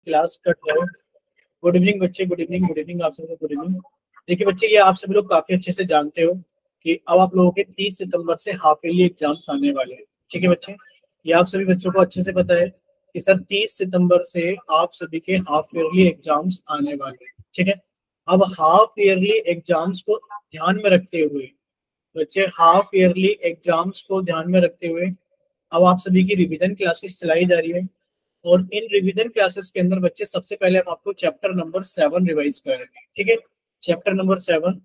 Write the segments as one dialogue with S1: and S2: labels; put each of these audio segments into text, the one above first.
S1: Class cut रहा है। Good evening बच्चे, गुड इवनिंग, गुड इवनिंग आप सबको, गुड इवनिंग। देखिए बच्चे, ये आप सभी लोग काफी अच्छे से जानते हो कि अब आप लोगों के 30 सितंबर से हाफ ईयरली एग्जाम्स आने वाले हैं। ठीक है बच्चे, ये आप सभी बच्चों को अच्छे से पता है कि सर 30 सितंबर से आप सभी के हाफ ईयरली एग्जाम्स आने वाले हैं। ठीक है, अब हाफ ईयरली एग्जाम्स को ध्यान में रखते हुए बच्चे, हाफ ईयरली एग्जाम्स को ध्यान में रखते हुए अब आप सभी की रिवीजन क्लासेस चलाई जा रही है। और इन रिवीजन क्लासेस के अंदर बच्चे, सबसे पहले हम आपको चैप्टर नंबर 7 रिवाइज करेंगे। ठीक है, चैप्टर नंबर 7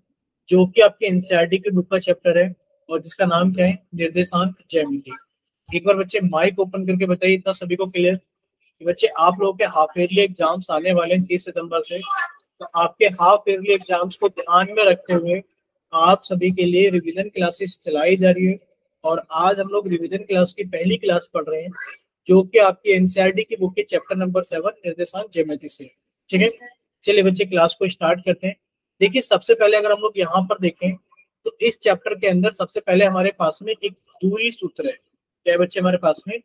S1: जो कि आपके एनसीईआरटी की बुक का चैप्टर है और जिसका नाम क्या है, निर्देशांक ज्यामिति। एक बार बच्चे माइक ओपन करके बताइए, इतना सभी को क्लियर कि बच्चे आप लोगों के हाफ ईयरली एग्जाम्स आने वाले हैं 30 सितंबर से। तो आपके हाफ ईयरली एग्जाम्स को ध्यान में रखते हुए आप सभी के लिए रिवीजन क्लासेस चलाई जा रही है। और आज हम लोग रिवीजन क्लास की पहली क्लास पढ़ रहे हैं जो कि आपकी एनसीईआरटी की बुक के चैप्टर नंबर 7 निर्देशांक ज्यामिति से। ठीक है, चलिए बच्चे क्लास को स्टार्ट करते हैं। देखिए सबसे पहले अगर हम लोग यहाँ पर देखें तो इस चैप्टर के अंदर सबसे पहले हमारे पास में एक दूरी सूत्र है। क्या है बच्चे हमारे पास में?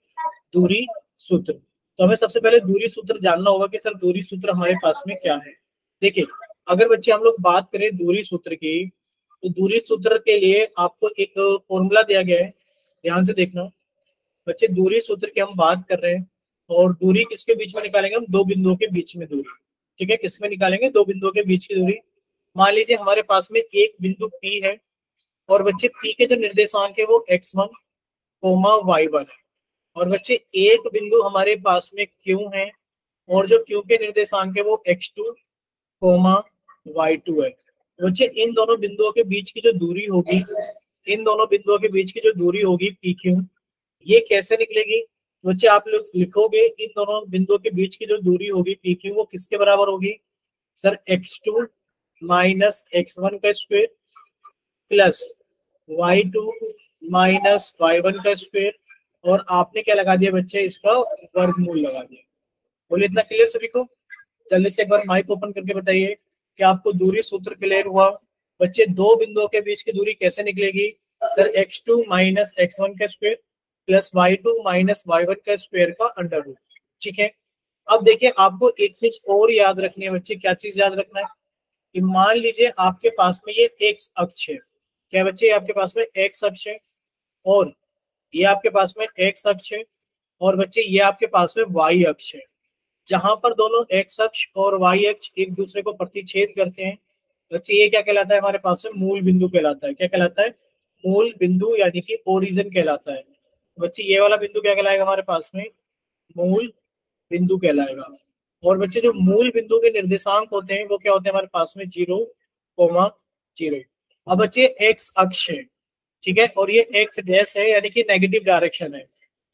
S1: दूरी सूत्र। तो हमें सबसे पहले दूरी सूत्र जानना होगा कि सर दूरी सूत्र हमारे पास में क्या है। देखिए, अगर बच्चे हम लोग बात करें दूरी सूत्र की, तो दूरी सूत्र के लिए आपको एक फॉर्मूला दिया गया है, ध्यान से देखना बच्चे। दूरी सूत्र की हम बात कर रहे हैं और दूरी किसके बीच में निकालेंगे हम? दो बिंदुओं के बीच में दूरी। ठीक है, किसमें निकालेंगे? दो बिंदुओं के बीच की दूरी। मान लीजिए हमारे पास में एक बिंदु P है और बच्चे P के जो निर्देशांक है वो x1, y1 है। और बच्चे एक बिंदु हमारे पास में Q है और जो Q के निर्देशांक है वो x2, y2 है। बच्चे इन दोनों बिंदुओं के बीच की जो दूरी होगी, इन दोनों बिंदुओं के बीच की जो दूरी होगी PQ, ये कैसे निकलेगी? बच्चे आप लोग लिखोगे इन दोनों बिंदुओं के बीच की जो दूरी होगी PQ वो किसके बराबर होगी? सर x2 माइनस x1 का square plus y2 minus y1 का स्क्वायर। और आपने क्या लगा दिया बच्चे? इसका वर्गमूल लगा दिया। बोलिए इतना क्लियर सभी को? जल्दी से एक बार माइक ओपन करके बताइए कि आपको दूरी सूत्र क्लियर हुआ। बच्चे दो बिंदुओं के बीच की दूरी कैसे निकलेगी? सर x2 माइनस x1 का square plus y2 minus y1 का स्क्वायर का अंडर रूट। ठीक है, अब देखिए आपको एक चीज और याद रखनी है बच्चे। क्या चीज याद रखना है? कि मान लीजिए आपके पास में ये एक्स अक्ष है। क्या बच्चे? आपके पास में एक्स अक्ष है और ये आपके पास में एक्स अक्ष है और बच्चे ये आपके पास में वाई अक्ष है। जहां पर दोनों एक्स अक्ष और वाई अक्ष एक दूसरे को प्रतिच्छेद करते हैं बच्चे, ये क्या कहलाता है? हमारे पास में मूल बिंदु कहलाता है। क्या कहलाता है? मूल बिंदु, यानी कि ओरिजिन कहलाता है। बच्चे ये वाला बिंदु क्या कहलाएगा हमारे पास में? मूल बिंदु कहलाएगा। और बच्चे जो मूल बिंदु के निर्देशांक होते हैं वो क्या होते हैं हमारे पास में? 0,0। अब बच्चे एक्स अक्ष है, ठीक है, और ये एक्स डैश है यानी कि नेगेटिव डायरेक्शन है।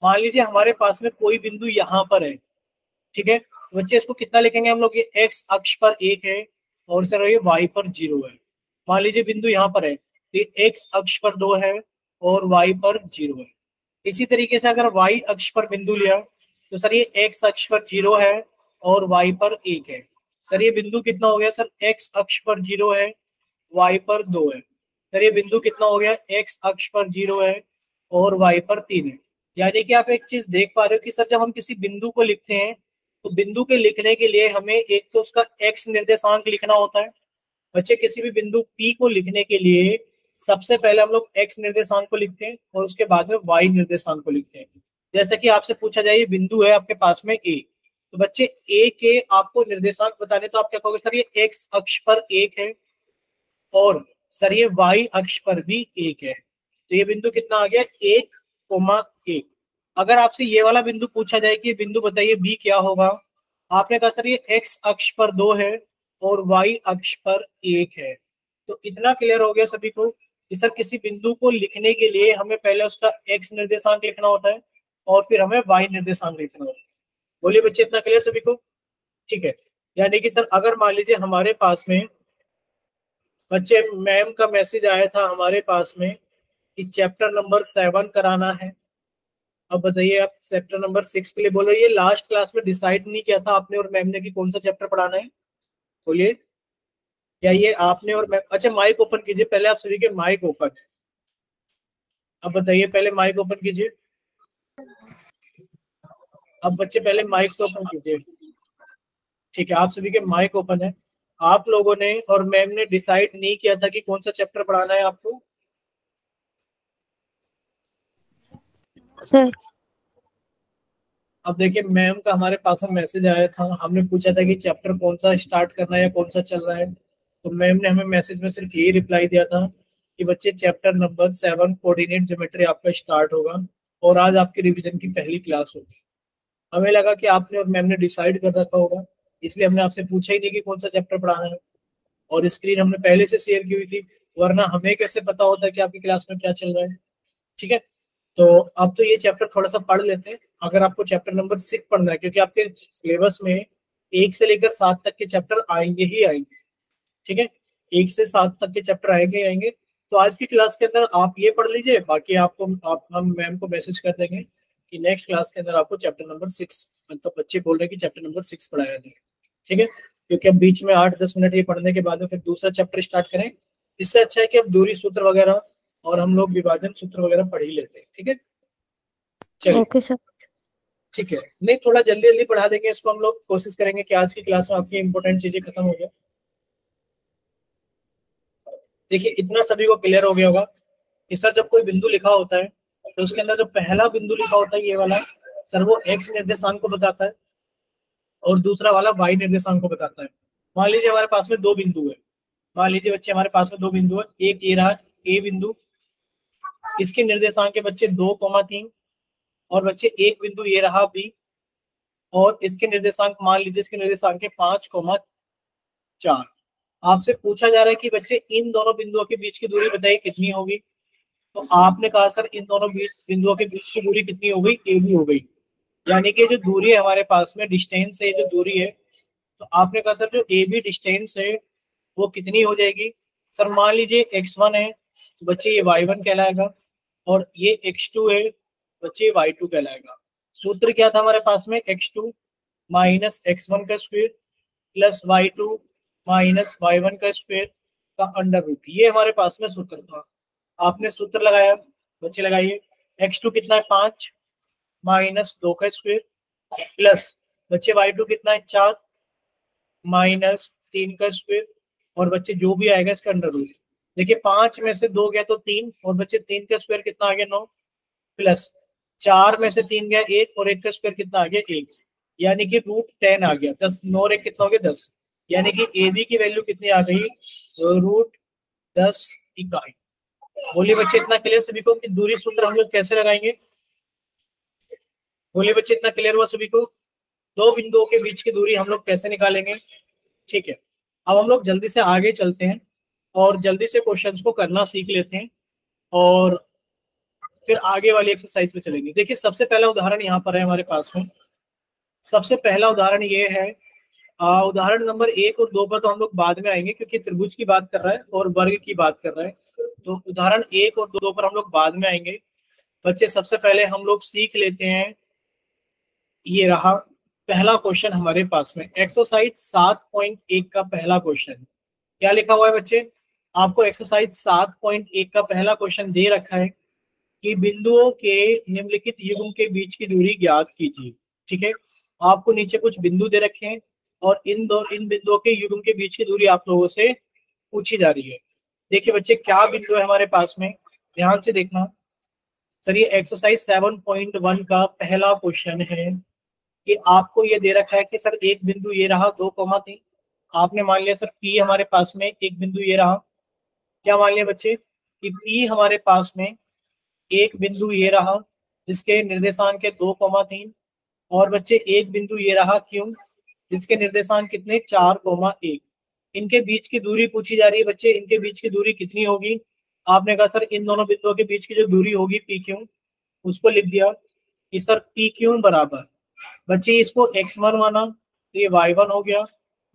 S1: मान लीजिए हमारे पास में कोई बिंदु यहाँ पर है। ठीक है, बच्चे इसको कितना लिखेंगे हम लोग? ये एक्स अक्ष पर 1 है और सर ये वाई पर 0 है। मान लीजिए बिंदु यहाँ पर है, तो ये एक्स अक्ष पर 2 है और वाई पर 0 है। इसी तरीके से अगर वाई अक्ष पर बिंदु लिया तो सर ये एक्स अक्ष पर 0 है और वाई पर 1 है। सर ये बिंदु कितना हो गया? सर एक्स अक्ष पर 0 है, वाई पर 2 है। सर ये बिंदु कितना हो गया? एक्स अक्ष पर 0 है और वाई पर 3 है। यानी कि आप एक चीज देख पा रहे हो कि सर जब हम किसी बिंदु को लिखते हैं तो बिंदु के लिखने के लिए हमें एक तो उसका एक्स निर्देशांक लिखना होता है। बच्चे किसी भी बिंदु P को लिखने के लिए सबसे पहले हम लोग एक्स निर्देशांक को लिखते हैं और उसके बाद में वाई निर्देशांक को लिखते हैं। जैसे कि आपसे पूछा जाए बिंदु है आपके पास में A, तो बच्चे A के आपको निर्देशांक बताने, तो आप क्या कहोगे? सर ये एक्स अक्ष पर 1 है और सर ये वाई अक्ष पर भी 1 है। तो ये बिंदु कितना आ गया? 1,1। अगर आपसे ये वाला बिंदु पूछा जाए कि बिंदु बताइए B क्या होगा, आपने कहा सर ये एक्स अक्ष पर 2 है और वाई अक्ष पर 1 है। तो इतना क्लियर हो गया सभी को कि सर किसी बिंदु को लिखने के लिए हमें पहले उसका एक्स निर्देशांक लिखना होता है और फिर हमें वाई निर्देशांक लिखना होता है। बोलिए बच्चे इतना क्लियर सभी को? ठीक है, यानी कि सर अगर मान लीजिए हमारे पास में बच्चे मैम का मैसेज आया था हमारे पास में कि चैप्टर नंबर 7 कराना है। अब बताइए आप चैप्टर नंबर 6 के लिए बोलो। ये लास्ट क्लास में डिसाइड नहीं किया था आपने और मैम ने कि कौन सा चैप्टर पढ़ाना है। बोलिए, क्या ये आपने और मैम? अच्छा माइक ओपन कीजिए पहले, आप सभी के माइक ओपन है। अब बताइए, पहले माइक ओपन कीजिए। अब बच्चे पहले माइक तो ओपन कीजिए। ठीक है, आप सभी के माइक ओपन है। आप लोगों ने और मैम ने डिसाइड नहीं किया था कि कौन सा चैप्टर पढ़ाना है आपको?
S2: सर
S1: अब देखिए, मैम का हमारे पास में मैसेज आया था, हमने पूछा था कि चैप्टर कौन सा स्टार्ट करना है या कौन सा चल रहा है। तो मैम ने हमें मैसेज में सिर्फ यही रिप्लाई दिया था कि बच्चे चैप्टर नंबर 7 कोऑर्डिनेट ज्योमेट्री आपका स्टार्ट होगा और आज आपकी रिवीजन की पहली क्लास होगी। हमें लगा कि आपने और मैम ने डिसाइड कर रखा होगा, इसलिए हमने आपसे पूछा ही नहीं कि कौन सा चैप्टर पढ़ाना है। और स्क्रीन हमने पहले से शेयर की हुई थी, वरना हमें कैसे पता होता कि आपकी क्लास में क्या चल रहा है। ठीक है, तो अब तो ये चैप्टर थोड़ा सा पढ़ लेते हैं। अगर आपको चैप्टर नंबर 6 पढ़ना है, क्योंकि आपके सिलेबस में 1 से लेकर 7 तक के चैप्टर आएंगे ही आएंगे। ठीक है, 1 से 7 तक के चैप्टर आएंगे ही आएंगे। तो आज की क्लास के अंदर आप ये पढ़ लीजिए, बाकी आपको हम मैम को मैसेज कर देंगे कि नेक्स्ट क्लास के अंदर आपको चैप्टर नंबर 6, मतलब बच्चे बोल रहे हैं कि चैप्टर नंबर 6 पढ़ाया जाए। ठीक है, क्योंकि अब बीच में 8-10 मिनट ये पढ़ने के बाद में फिर दूसरा चैप्टर स्टार्ट करें। इससे अच्छा है कि अब दूरी सूत्र वगैरह और हम लोग विभाजन सूत्र वगैरह पढ़ ही लेते हैं। ठीक है, चलिए।
S2: Okay sir.
S1: ठीक है, नहीं थोड़ा जल्दी जल्दी पढ़ा देंगे इसको, हम लोग कोशिश करेंगे कि आज की क्लास में आपकी इंपॉर्टेंट चीजें खत्म हो जाए। देखिए, इतना सभी को क्लियर हो गया होगा कि सर जब कोई बिंदु लिखा होता है तो उसके अंदर जो पहला बिंदु लिखा होता है ये वाला, सर वो एक्स निर्देशांक को बताता है और दूसरा वाला वाई निर्देशांक को बताता है। मान लीजिए हमारे पास में दो बिंदु है। मान लीजिए बच्चे हमारे पास में दो बिंदु है, एक ये रहा ए बिंदु, इसके निर्देशांक के बच्चे 2,3, और बच्चे एक बिंदु ये रहा बी, और इसके निर्देशांक मान लीजिए इसके निर्देशांक के 5,4। आपसे पूछा जा रहा है कि बच्चे इन दोनों बिंदुओं के बीच की दूरी बताइए कितनी होगी। तो आपने कहा सर इन दोनों बिंदुओं के बीच की दूरी कितनी हो गई, ए बी हो गई। यानी कि जो दूरी है हमारे पास में, डिस्टेंस है, जो दूरी है, तो आपने कहा सर जो ए बी डिस्टेंस है वो कितनी हो जाएगी। सर मान लीजिए x1 है, तो बच्चे ये y1 कहलाएगा, और ये x2 है, बच्चे ये y2 कहलाएगा। सूत्र क्या था हमारे पास में, x2 माइनस x1 का square plus y2 minus y1 का स्क्वायर का अंडर रूट, ये हमारे पास में सूत्र था। आपने सूत्र लगाया, बच्चे लगाइए। x2 कितना है 5 माइनस 2 का स्क्वायर प्लस बच्चे y2 कितना है 4 माइनस 3 का स्क्वायर, और बच्चे जो भी आएगा इसका अंडर रूट। देखिए 5 में से 2 गया तो 3, और बच्चे 3 का स्क्वायर कितना आ गया 9, प्लस 4 में से 3 गया 1, और 1 का स्क्वायर कितना आ गया 1, यानी कि √10 आ गया। 10 9 और 1 कितना हो गया 10, यानी कि ए बी की वैल्यू कितनी आ गई, √10 इकाई। बोलिए बच्चे इतना क्लियर सभी को कि दूरी सूत्र हम लोग कैसे लगाएंगे? बोलिए बच्चे इतना क्लियर हुआ सभी को, दो बिंदुओं के बीच की दूरी हम लोग कैसे निकालेंगे? ठीक है, अब हम लोग जल्दी से आगे चलते हैं और जल्दी से क्वेश्चंस को करना सीख लेते हैं और फिर आगे वाली एक्सरसाइज पे चलेंगे। देखिए सबसे पहला उदाहरण यहाँ पर है हमारे पास में। सबसे पहला उदाहरण ये है, उदाहरण नंबर 1 और 2 पर तो हम लोग बाद में आएंगे क्योंकि त्रिभुज की बात कर रहा है और वर्ग की बात कर रहा है, तो उदाहरण 1 और 2 पर हम लोग बाद में आएंगे। बच्चे सबसे पहले हम लोग सीख लेते हैं, ये रहा पहला क्वेश्चन हमारे पास में, एक्सरसाइज 7.1 का पहला क्वेश्चन। क्या लिखा हुआ है बच्चे? आपको एक्सरसाइज 7.1 का पहला क्वेश्चन दे रखा है कि बिंदुओं के निम्नलिखित युग्म के बीच की दूरी ज्ञात कीजिए। ठीक है, आपको नीचे कुछ बिंदु दे रखे हैं और इन बिंदुओं के युग्म के बीच की दूरी आप लोगों से पूछी जा रही है। देखिए बच्चे क्या बिंदु है हमारे पास में, ध्यान से देखना। सर ये एक्सरसाइज 7.1 का पहला क्वेश्चन है कि आपको ये दे रखा है कि सर एक बिंदु ये रहा 2,3। आपने मान लिया सर P हमारे पास में एक बिंदु ये रहा, क्या मान लिया बच्चे कि P हमारे पास में एक बिंदु ये रहा जिसके निर्देशांक है 2,3, और बच्चे एक बिंदु ये रहा क्यों, जिसके निर्देशांक कितने 4,1। इनके बीच की दूरी पूछी जा रही है बच्चे, इनके बीच की दूरी कितनी होगी? आपने कहा सर इन दोनों बिंदुओं के बीच की जो दूरी होगी पी क्यू, उसको लिख दिया कि सर पी क्यू बराबर, बच्चे इसको x1 माना तो ये y1 हो गया,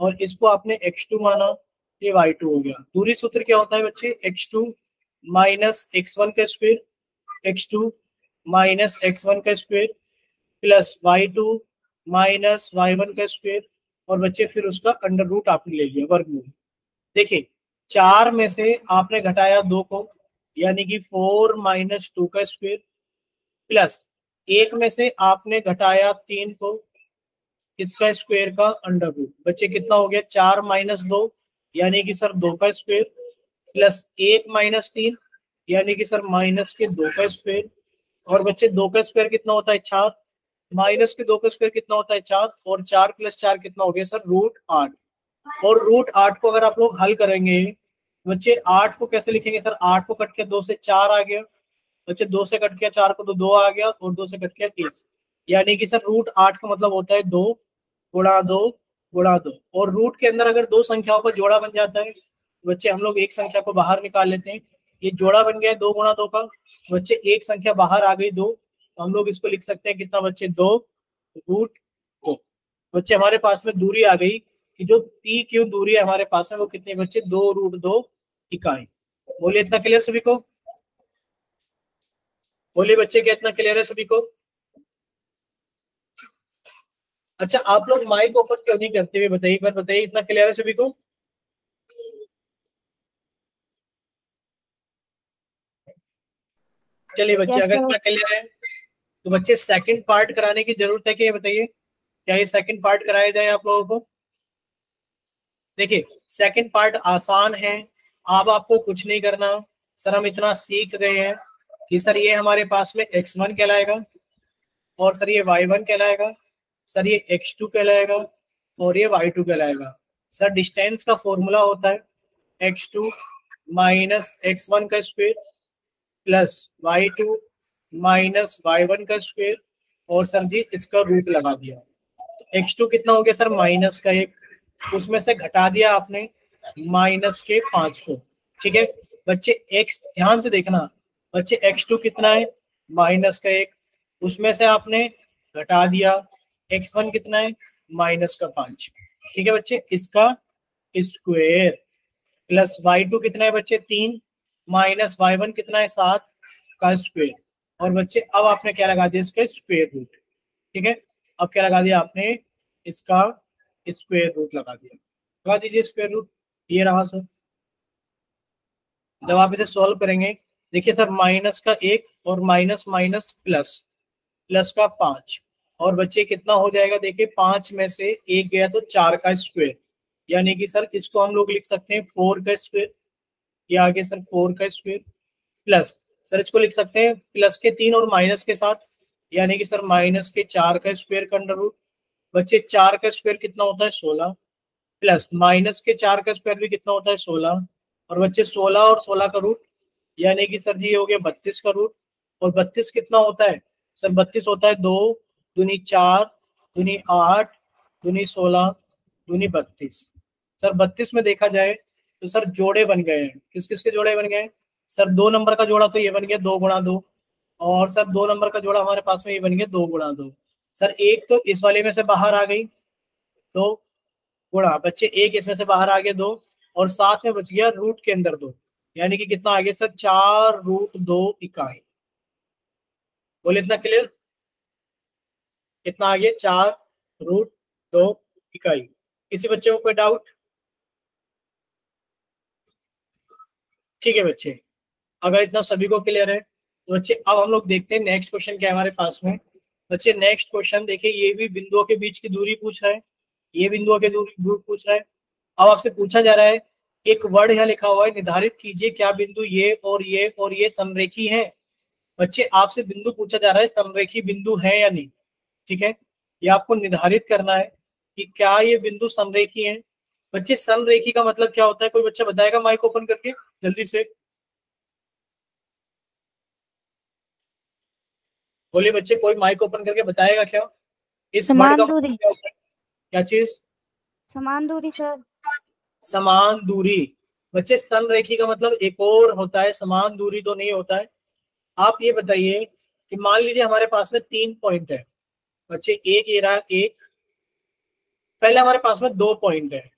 S1: और इसको आपने x2 माना तो ये y2 हो गया। दूरी सूत्र क्या होता है बच्चे, x2 माइनस x1 का स्क्वायर, x2 माइनस x1 का square plus y2 minus y1 का स्क्वायर, और बच्चे फिर उसका अंडर रूट आपने ले लिया, वर्गमूल। देखिए 4 में से आपने घटाया 2 को, यानी कि 4 माइनस 2 का स्क्वायर, प्लस 1 में से आपने घटाया 3 को, इसका स्क्वायर का अंडर रूट। बच्चे कितना हो गया, 4 माइनस 2 यानी कि सर 2 का स्क्वायर, प्लस 1 माइनस 3 यानी कि सर माइनस के 2 का स्क्वायर। और बच्चे 2 का स्क्वायर कितना होता है, 4, माइनस के 2 का स्क्वायर कितना होता है, 4, और 4 प्लस 4 कितना हो गया सर, रूट 8। और रूट 8 को अगर आप लोग हल करेंगे बच्चे, 8 को कैसे लिखेंगे सर, 8 को कट के 2 से 4 आ गया बच्चे, 2 से कट के 4 को तो 2 आ गया, और 2 से कट के 1, यानी कि सर रूट 8 का मतलब होता है 2 गुणा 2 गुणा 2। और रूट के अंदर अगर दो संख्याओं का जोड़ा बन जाता है बच्चे, हम लोग एक संख्या को बाहर निकाल लेते हैं। ये जोड़ा बन गया 2 गुणा 2 का बच्चे, एक संख्या बाहर आ गई 2, तो हम लोग इसको लिख सकते हैं कितना बच्चे, 2 रूट 2। बच्चे हमारे पास में दूरी आ गई कि जो पी क्यू दूरी है हमारे पास में वो कितनी बच्चे, 2 रूट 2 इकाई। बोलिए इतना क्लियर सभी को, बोलिए बच्चे क्या इतना क्लियर है सभी को। अच्छा आप लोग माइक ओपन क्यों नहीं करते हुए बताइए, एक बार बताइए, इतना क्लियर है सभी को। चलिए बच्चे अगर इतना क्लियर है तो बच्चे सेकंड पार्ट कराने की जरूरत है कि ये बताइए, क्या ये सेकंड पार्ट कराया जाए आप लोगों को। देखिए सेकंड पार्ट आसान है, अब आपको कुछ नहीं करना। सर हम इतना सीख गए हैं कि सर ये हमारे पास में x1 कहलाएगा, और सर ये y1 कहलाएगा, सर ये x2 कहलाएगा, और ये y2 कहलाएगा। सर डिस्टेंस का फॉर्मूला होता है x2 माइनस x1 का square plus y2 minus y1 का स्क्वायर, और सर जी इसका रूट लगा दिया। तो x2 कितना हो गया सर, माइनस का 1, उसमें से घटा दिया आपने माइनस के 5 को। ठीक है बच्चे, x ध्यान से देखना बच्चे, x2 कितना है, माइनस का 1, उसमें से आपने घटा दिया x1 कितना है, माइनस का 5। ठीक है बच्चे, इसका स्क्वायर प्लस y2 कितना है बच्चे, 3, माइनस y1 कितना है, 7 का स्क्वायर। और बच्चे अब आपने क्या लगा दिया, इसका स्क्वायर रूट। ठीक है, अब क्या लगा दिया आपने, इसका स्क्वायर रूट लगा दिया। लगा दीजिए स्क्वायर रूट, ये रहा सर। जब आप इसे सॉल्व करेंगे देखिए सर, माइनस का 1 और माइनस माइनस प्लस, प्लस का 5, और बच्चे कितना हो जाएगा, देखिए 5 में से 1 गया तो 4 का स्क्वायर, यानी कि सर इसको हम लोग लिख सकते हैं 4 का स्क्वायर। ये आगे सर 4 का स्क्वायर प्लस, सर इसको लिख सकते हैं प्लस के 3 और माइनस के साथ, यानी कि सर माइनस के 4 का स्क्वायर का अंडर रूट। बच्चे 4 का स्क्वायर कितना होता है, 16, प्लस माइनस के 4 का स्क्वायर भी कितना होता है, 16, और बच्चे 16 और 16 का रूट, यानी कि सर जी ये हो गया 32 का रूट। और 32 कितना होता है सर, 32 होता है 2 दूनी 4 दूनी 8 दूनी 16 दूनी 32। सर 32 में देखा जाए तो सर जोड़े बन गए हैं, किस किस के जोड़े बन गए, सर 2 नंबर का जोड़ा तो ये बन गया 2 गुणा 2, और सर 2 नंबर का जोड़ा हमारे पास में ये बन गया 2 गुणा 2। सर एक तो इस वाले में से बाहर आ गई 2 गुणा, बच्चे एक इसमें से बाहर आ गया 2, और साथ में बच गया रूट के अंदर 2, यानी कि कितना आ गया सर, 4 रूट 2 इकाई। बोले इतना क्लियर, कितना आ गया, 4 रूट 2 इकाई। किसी बच्चे को कोई डाउट। ठीक है बच्चे, अगर इतना सभी को क्लियर है तो बच्चे अब हम लोग देखते हैं नेक्स्ट क्वेश्चन क्या है हमारे पास में। बच्चे नेक्स्ट क्वेश्चन देखिए, ये भी बिंदुओं के बीच की दूरी पूछ रहा है, ये बिंदुओं के दूरी पूछ रहा है। अब आपसे पूछा जा रहा है, एक वर्ड यहाँ लिखा हुआ है, निर्धारित कीजिए क्या बिंदु ये और ये समरेखी है। बच्चे आपसे बिंदु पूछा जा रहा है, समरेखी बिंदु है या नहीं। ठीक है, ये आपको निर्धारित करना है कि क्या ये बिंदु समरेखी है। बच्चे समरेखी का मतलब क्या होता है, कोई बच्चा बताएगा माइक ओपन करके जल्दी से, बोलिए बच्चे, कोई माइक ओपन करके बताएगा क्या इस वर्ड का मतलब क्या होता है, क्या चीज,
S2: समान दूरी सर।
S1: समान दूरी। बच्चे समरेखी का मतलब एक और होता है, समान दूरी तो नहीं होता है। आप ये बताइए कि मान लीजिए हमारे पास में 3 पॉइंट है बच्चे, एक ये रहा एक, पहले हमारे पास में 2 पॉइंट है।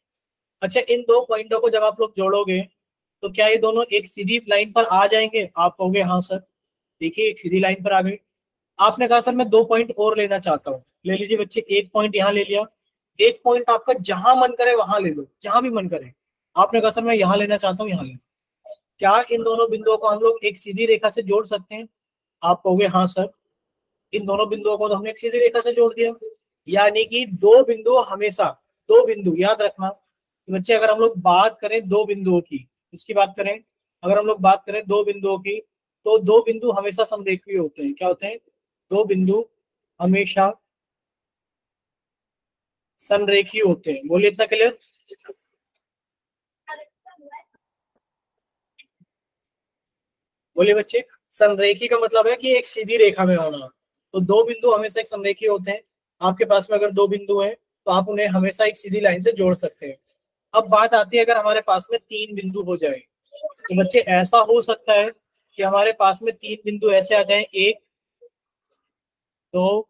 S1: अच्छा इन 2 पॉइंटों को जब आप लोग जोड़ोगे तो क्या ये दोनों एक सीधी लाइन पर आ जाएंगे, आप कहोगे हाँ सर। देखिए एक सीधी लाइन पर आ गई। आपने कहा सर मैं 2 पॉइंट और लेना चाहता हूँ, ले लीजिए बच्चे, एक पॉइंट यहाँ ले लिया, एक पॉइंट आपका जहां मन करे वहां ले लो, जहां भी मन करे। आपने कहा सर मैं यहाँ लेना चाहता हूँ, यहाँ ले, क्या इन दोनों बिंदुओं को हम लोग एक सीधी रेखा से जोड़ सकते हैं, आप कहोगे हाँ सर। इन दोनों बिंदुओं को तो हमने एक सीधी रेखा से जोड़ दिया। यानी कि दो बिंदु हमेशा, दो बिंदु याद रखना कि बच्चे अगर हम लोग बात करें दो बिंदुओं की, इसकी बात करें, अगर हम लोग बात करें दो बिंदुओं की, तो दो बिंदु हमेशा समरेखीय होते हैं। क्या होते हैं? दो बिंदु हमेशा संरेखीय होते हैं। बोलिए इतना क्लियर? बोलिए बच्चे। संरेखी का मतलब है कि एक सीधी रेखा में होना। तो दो बिंदु हमेशा एक संरेखीय होते हैं। आपके पास में अगर दो बिंदु हैं तो आप उन्हें हमेशा एक सीधी लाइन से जोड़ सकते हैं। अब बात आती है अगर हमारे पास में तीन बिंदु हो जाए, तो बच्चे ऐसा हो सकता है कि हमारे पास में तीन बिंदु ऐसे आ जाए, एक, दो,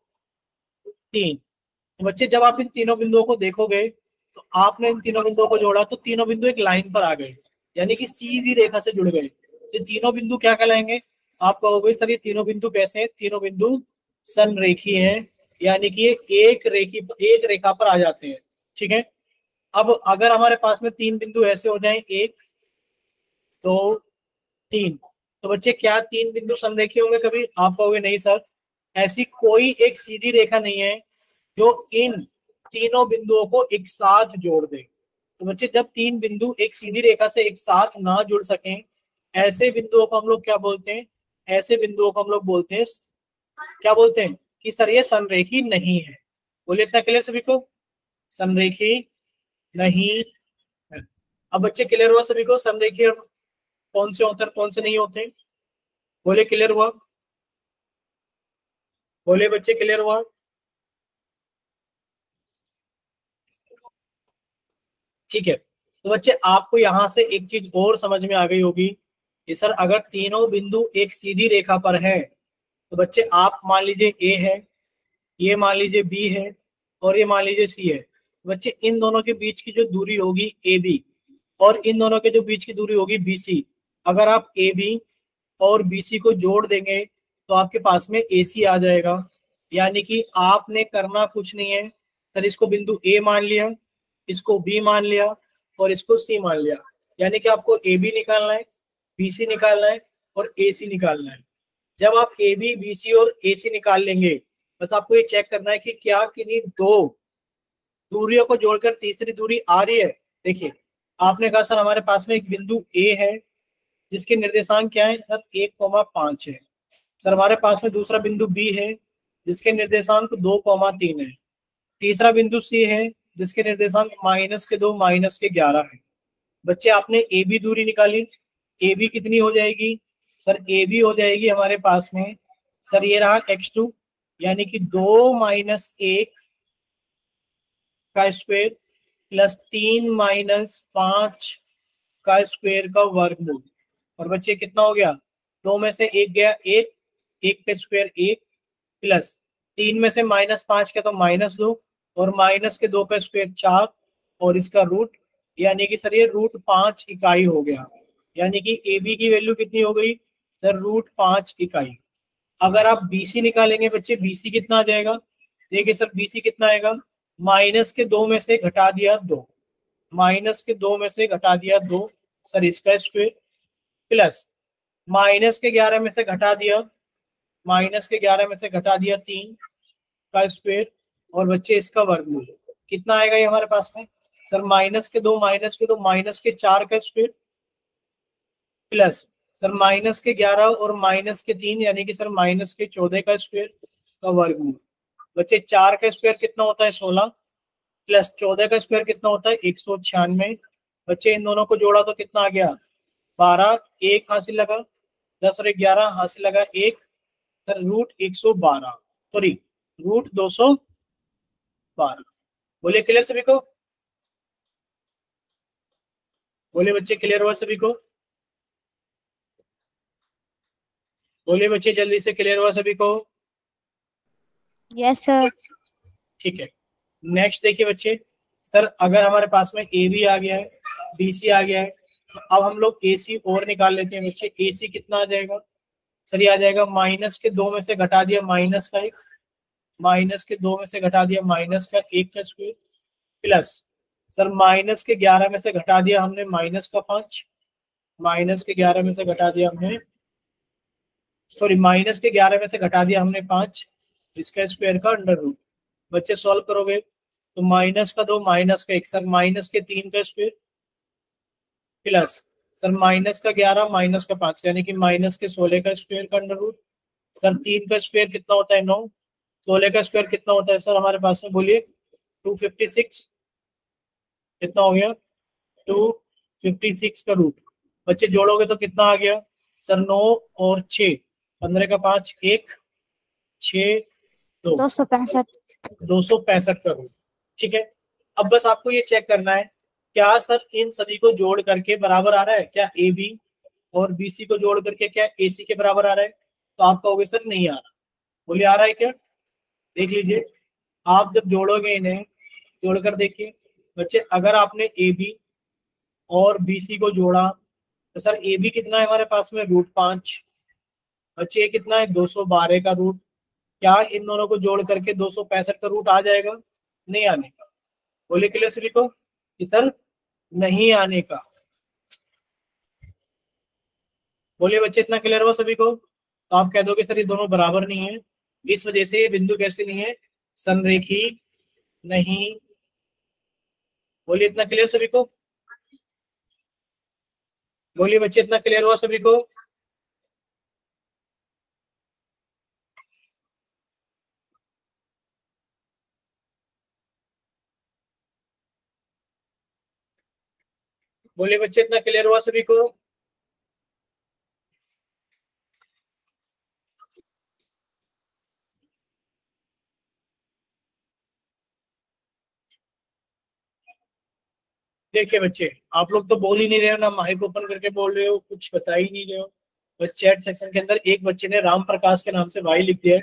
S1: तीन। तो बच्चे जब आप इन तीनों बिंदुओं को देखोगे तो आपने इन तीनों बिंदुओं को जोड़ा तो तीनों बिंदु एक लाइन पर आ गए, यानी कि सीधी रेखा से जुड़ गए। ये तीनों बिंदु क्या कहलाएंगे? आप कहोगे सर ये तीनों बिंदु कैसे हैं? तीनों बिंदु संरेखीय हैं, यानी कि ये एक रेखा पर आ जाते हैं। ठीक है। अब अगर हमारे पास में तीन बिंदु ऐसे हो जाएं, एक, दो, तीन, तो बच्चे क्या तीन बिंदु संरेखीय होंगे कभी? आप कहोगे नहीं सर, ऐसी कोई एक सीधी रेखा नहीं है जो इन तीनों बिंदुओं को एक साथ जोड़ दे। तो बच्चे जब तीन बिंदु एक सीधी रेखा से एक साथ ना जुड़ सकें, ऐसे बिंदुओं को हम लोग क्या बोलते हैं? ऐसे बिंदुओं को हम लोग बोलते हैं, क्या बोलते हैं? कि सर ये संरेखी नहीं है। बोलिए इतना क्लियर सभी को? संरेखी नहीं है। अब बच्चे क्लियर हुआ सभी को? संरेखीय कौन से होते हैं, कौन से नहीं होते? बोले क्लियर हुआ? बोले बच्चे क्लियर हुआ? ठीक है। तो बच्चे आपको यहां से एक चीज और समझ में आ गई होगी कि सर अगर तीनों बिंदु एक सीधी रेखा पर है, तो बच्चे आप मान लीजिए ए है, ये मान लीजिए बी है, और ये मान लीजिए सी है। तो बच्चे इन दोनों के बीच की जो दूरी होगी ए बी, और इन दोनों के जो बीच की दूरी होगी बी सी, अगर आप ए बी और बी सी को जोड़ देंगे तो आपके पास में ए सी आ जाएगा। यानी कि आपने करना कुछ नहीं है सर, इसको बिंदु ए मान लिया, इसको बी मान लिया, और इसको सी मान लिया। यानी कि आपको ए बी निकालना है, बी सी निकालना है, और ए सी निकालना है। जब आप ए बी, बी सी और ए सी निकाल लेंगे, बस आपको ये चेक करना है कि क्या किन्हीं दो दूरियों को जोड़कर तीसरी दूरी आ रही है। देखिए, आपने कहा सर हमारे पास में एक बिंदु ए है जिसके निर्देशांक क्या है सर? 1,5 है। सर हमारे पास में दूसरा बिंदु बी है जिसके निर्देशांक 2,3 है। तीसरा बिंदु सी है जिसके निर्देशांक -2 -11 है। बच्चे आपने ए बी दूरी निकाली, ए बी कितनी हो जाएगी सर? ए बी हो जाएगी हमारे पास में सर, ये रहा x2, यानी कि 2 - 1 का स्क्वायर प्लस 3 - 5 का स्क्वायर का वर्गमूल। और बच्चे कितना हो गया? दो में से एक गया एक, एक का स्क्वायर एक, प्लस तीन में से -5 का तो -2, और माइनस के 2 का स्क्वायर 4, और इसका रूट, यानी कि सर ये √5 इकाई हो गया। यानी कि ए बी की वैल्यू कितनी हो गई सर? √5 इकाई। अगर आप बी सी निकालेंगे बच्चे, बी सी कितना आ जाएगा? देखिए सर बी सी कितना आएगा? -2 में से घटा दिया 2, -2 में से घटा दिया 2 सर, इसका स्क्वायर, प्लस -11 में से घटा दिया, -11 में से घटा दिया 3 का स्क्वायर, और बच्चे इसका वर्गमूल। कितना आएगा ये हमारे पास में सर? -2 -4 का स्क्वायर, प्लस सर -11 और -3, यानी कि सर -14 का स्क्वायर का वर्गमूल। बच्चे 4 का स्क्वायर कितना होता है? 16, प्लस 14 का स्क्वायर कितना होता है? 196। बच्चे इन दोनों को जोड़ा तो कितना आ गया? 12, एक हासिल लगा, 10 और 11 हासिल लगा 1, सर √112, सॉरी √212। बोलिए क्लियर सभी को? बोलिए बच्चे क्लियर हुआ सभी को? बोलिए बच्चे जल्दी से, क्लियर हुआ सभी को?
S2: Yes sir.
S1: ठीक है। नेक्स्ट देखिए बच्चे, सर अगर हमारे पास में ए बी आ गया है, बी सी आ गया है, तो अब हम लोग ए सी और निकाल लेते हैं बच्चे। ए सी कितना आ जाएगा सर? ये आ जाएगा -2 में से घटा दिया -1, -2 में से घटा दिया -1 का स्क्वायर, प्लस सर -11 में से घटा दिया हमने -5, -11 में से घटा दिया हमने, सॉरी -11 में से घटा दिया हमने 5, इसका स्क्वायर का अंडर रूट। बच्चे सॉल्व करोगे तो माइनस का 2 माइनस का 1 सर, माइनस के 3 का स्क्वायर प्लस सर माइनस का 11 माइनस का 5 यानी कि माइनस के 16 का स्क्वायर का अंडर रूट। सर 3 का स्क्वायर कितना होता है 9, 16 का स्क्वायर कितना होता है सर हमारे पास में, बोलिए 256, कितना हो गया 256 का रूट। बच्चे जोड़ोगे तो कितना आ गया सर 9 और 6, 15 का 5 1, 6 2,
S2: 265
S1: का रूट। ठीक है, अब बस आपको ये चेक करना है क्या सर इन सभी को जोड़ करके बराबर आ रहा है, क्या ए बी और बी सी को जोड़ करके क्या ए सी के बराबर आ रहा है, तो आप कहोगे सर नहीं आ रहा। बोलिए आ रहा है क्या, देख लीजिए आप जब जोड़ोगे इन्हें जोड़कर देखिए बच्चे, अगर आपने ए बी और बी सी को जोड़ा तो सर ए बी कितना है हमारे पास में √5, बच्चे ये कितना है 212 का रूट। क्या इन दोनों को जोड़ करके 265 का रूट आ जाएगा, नहीं आने का। बोलिए क्लियर सभी को कि सर नहीं आने का। बोलिए बच्चे इतना क्लियर हुआ सभी को, तो आप कह दोगे सर ये दोनों बराबर नहीं है, इस वजह से ये बिंदु कैसे नहीं है, संरेखी नहीं। बोलिए इतना क्लियर सभी को, बोलिए बच्चे इतना क्लियर हुआ सभी को। बोलिए बच्चे इतना क्लियर हुआ सभी को। देखिए बच्चे आप लोग तो बोल ही नहीं रहे हो ना, माइक ओपन करके बोल रहे हो, कुछ बता ही नहीं रहे हो। बस चैट सेक्शन के अंदर एक बच्चे ने राम प्रकाश के नाम से भाई लिख दिया है,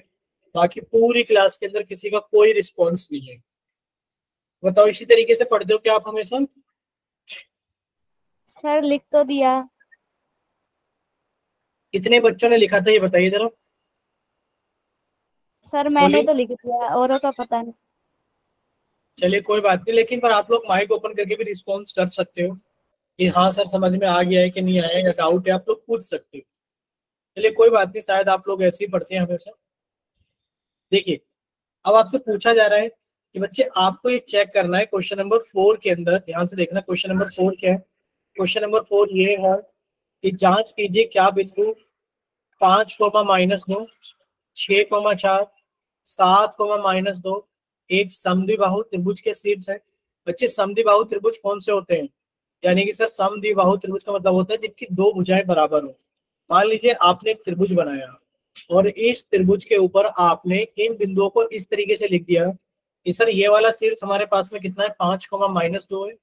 S1: बाकी पूरी क्लास के अंदर किसी का कोई रिस्पॉन्स नहीं है। बताओ इसी तरीके से पढ़ते हो क्या आप हमेशा?
S2: सर लिख तो दिया।
S1: कितने बच्चों ने लिखा था ये बताइए जरा।
S2: सर मैंने तो लिख दिया, औरों का पता नहीं।
S1: चलिए कोई बात नहीं, लेकिन पर आप लोग माइक ओपन करके भी रिस्पॉन्स कर सकते हो कि हाँ सर समझ में आ गया है कि नहीं आया, या डाउट है आप लोग पूछ सकते हो। चलिए कोई बात नहीं, शायद आप लोग ऐसे ही पढ़ते हैं हमेशा। देखिए अब आपसे पूछा जा रहा है कि बच्चे आपको ये चेक करना है क्वेश्चन नंबर 4 के अंदर, ध्यान से देखना क्वेश्चन नंबर 4 क्या है। क्वेश्चन नंबर 4 ये है कि जांच कीजिए क्या बिंदु 5, -2, 6, 4, 7, -2 एक समद्विबाहु त्रिभुज के शीर्ष है। बच्चे समद्विबाहु त्रिभुज कौन से होते हैं, यानी कि सर समद्विबाहु त्रिभुज का मतलब होता है जिनकी दो भुजाएं बराबर हो। मान लीजिए आपने एक त्रिभुज बनाया और इस त्रिभुज के ऊपर आपने इन बिंदुओं को इस तरीके से लिख दिया कि सर ये वाला शीर्ष हमारे पास में कितना है 5, -2 है।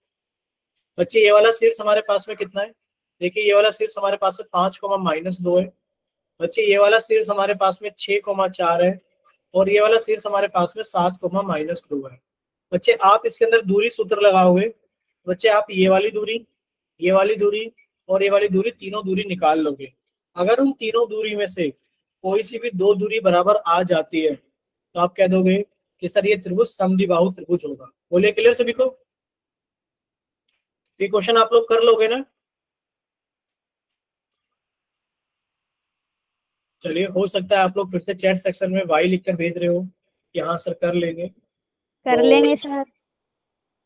S1: बच्चे ये वाला शीर्ष हमारे पास में कितना है, देखिए ये वाला शीर्ष हमारे पास में 5, -2 है। बच्चे ये वाला शीर्ष हमारे पास में 6, 4 है और ये वाला शीर्ष हमारे पास में 7, -2 है। बच्चे आप इसके अंदर दूरी सूत्र लगाओगे, बच्चे आप ये वाली दूरी, ये वाली दूरी और ये वाली दूरी, तीनों दूरी निकाल लोगे। अगर उन तीनों दूरी में से कोई सी भी दो दूरी बराबर आ जाती है तो आप कह दोगे कि सर ये त्रिभुज समद्विबाहु त्रिभुज होगा। बोलिए क्लियर सभी को, ये क्वेश्चन आप लोग कर लोगे ना? चलिए हो सकता है आप लोग फिर से चैट सेक्शन में वाई लिखकर भेज रहे हो कि हाँ सर कर लेंगे,
S2: कर लेंगे सर।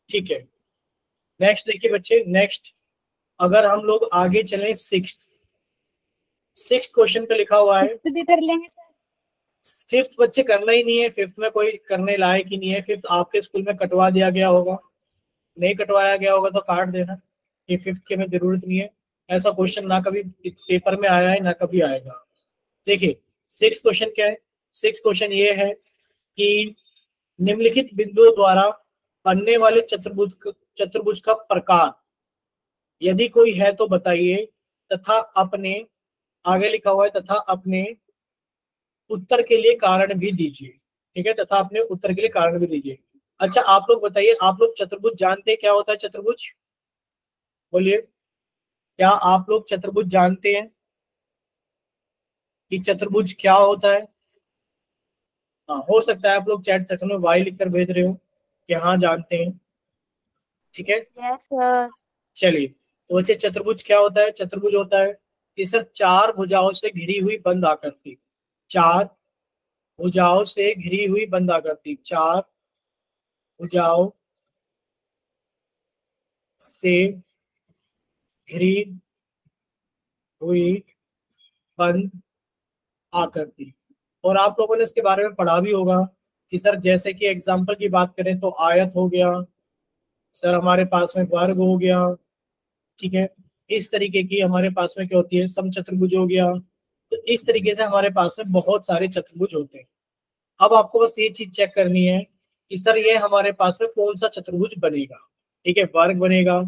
S1: ठीक है। नेक्स्ट देखिए बच्चे, नेक्स्ट अगर हम लोग आगे चलें सिक्स्थ क्वेश्चन पे लिखा हुआ है,
S2: फिफ्थ भी कर लेंगे सर।
S1: फिफ्थ बच्चे करना ही नहीं है, फिफ्थ में कोई करने लायक ही नहीं है। फिफ्थ आपके स्कूल में कटवा दिया गया होगा, नहीं कटवाया गया होगा तो काट देना, ये फिफ्थ की हमें जरूरत नहीं है। ऐसा क्वेश्चन ना कभी पेपर में आया है ना कभी आएगा। देखिए सिक्स क्वेश्चन क्या है, सिक्स क्वेश्चन ये है कि निम्नलिखित बिंदुओं द्वारा बनने वाले चतुर्भुज का प्रकार यदि कोई है तो बताइए, तथा अपने, आगे लिखा हुआ है तथा अपने उत्तर के लिए कारण भी दीजिए। ठीक है, तथा अपने उत्तर के लिए कारण भी दीजिए। अच्छा आप लोग बताइए, आप लोग चतुर्भुज जानते हैं क्या होता है चतुर्भुज? बोलिए क्या आप लोग चतुर्भुज जानते हैं कि चतुर्भुज क्या होता है? हाँ हो सकता है आप लोग चैट सेक्शन में वाई लिखकर भेज रहे हो कि हाँ जानते हैं, ठीक है।
S2: Yes sir.
S1: चलिए तो बच्चे चतुर्भुज क्या होता है? चतुर्भुज होता है कि सर चार भुजाओं से घिरी हुई बंद आकृति, चार भुजाओं से घिरी हुई बंद आकृति, चार उपजाऊ सेब ग्रीन व्हीट बंद आकृति। और आप लोगों ने इसके बारे में पढ़ा भी होगा कि सर जैसे कि एग्जाम्पल की बात करें तो आयत हो गया, सर हमारे पास में वर्ग हो गया, ठीक है, इस तरीके की हमारे पास में क्या होती है, समचतुर्भुज हो गया। तो इस तरीके से हमारे पास में बहुत सारे चतुर्भुज होते हैं। अब आपको बस ये चीज चेक करनी है कि सर ये हमारे पास में कौन सा चतुर्भुज बनेगा, ठीक है, वर्ग बनेगा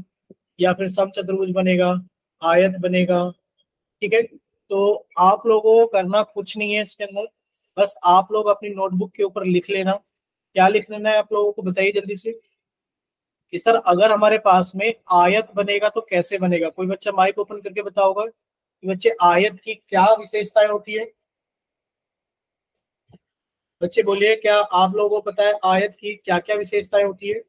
S1: या फिर समचतुर्भुज बनेगा, आयत बनेगा, ठीक है। तो आप लोगों को करना कुछ नहीं है इसके अंदर, बस आप लोग अपनी नोटबुक के ऊपर लिख लेना। क्या लिख लेना है आप लोगों को, बताइए जल्दी से कि सर अगर हमारे पास में आयत बनेगा तो कैसे बनेगा। कोई बच्चा माइक ओपन करके बताओगा कि बच्चे आयत की क्या विशेषताएं होती है। बच्चे बोलिए, क्या आप लोगों को पता है आयत की क्या क्या विशेषताएं होती है।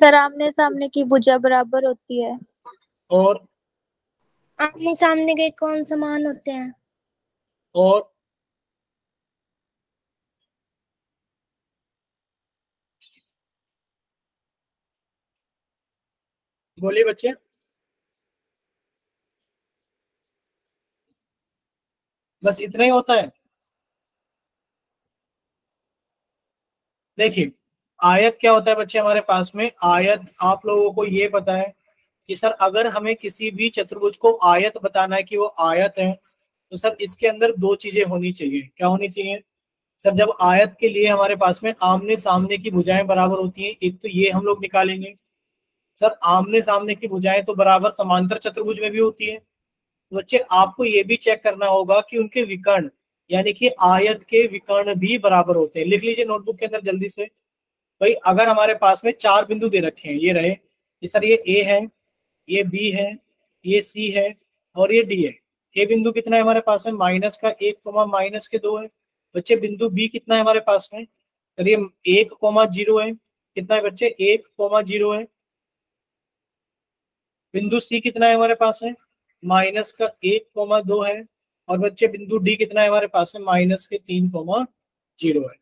S2: सर आमने सामने की भुजा बराबर होती है।
S1: और
S2: आमने सामने के कौन समान होते हैं।
S1: और बोलिए बच्चे। बस इतना ही होता है। देखिए आयत क्या होता है बच्चे, हमारे पास में आयत आप लोगों को ये पता है कि सर अगर हमें किसी भी चतुर्भुज को आयत बताना है कि वो आयत है, तो सर इसके अंदर दो चीजें होनी चाहिए। क्या होनी चाहिए सर, जब आयत के लिए हमारे पास में आमने सामने की भुजाएं बराबर होती हैं, एक तो ये हम लोग निकालेंगे। सर आमने सामने की भुजाएं तो बराबर समांतर चतुर्भुज में भी होती है। तो बच्चे आपको ये भी चेक करना होगा कि उनके विकर्ण यानी कि आयत के विकर्ण भी बराबर होते हैं। लिख लीजिए नोटबुक के अंदर जल्दी से। भाई अगर हमारे पास में चार बिंदु दे रखे हैं, ये रहे कि सर ये ए है, ये बी है, ये सी है और ये डी है। ए बिंदु कितना है हमारे पास में, माइनस का एक कोमा माइनस के दो है। बच्चे बिंदु बी कितना है हमारे पास में, सर ये एक कोमा जीरो है। कितना है बच्चे, एक कोमा जीरो है। बिंदु सी कितना है हमारे पास में, माइनस का एक कोमा दो है। और बच्चे बिंदु डी कितना है हमारे पास में, माइनस के तीन कोमा जीरो है।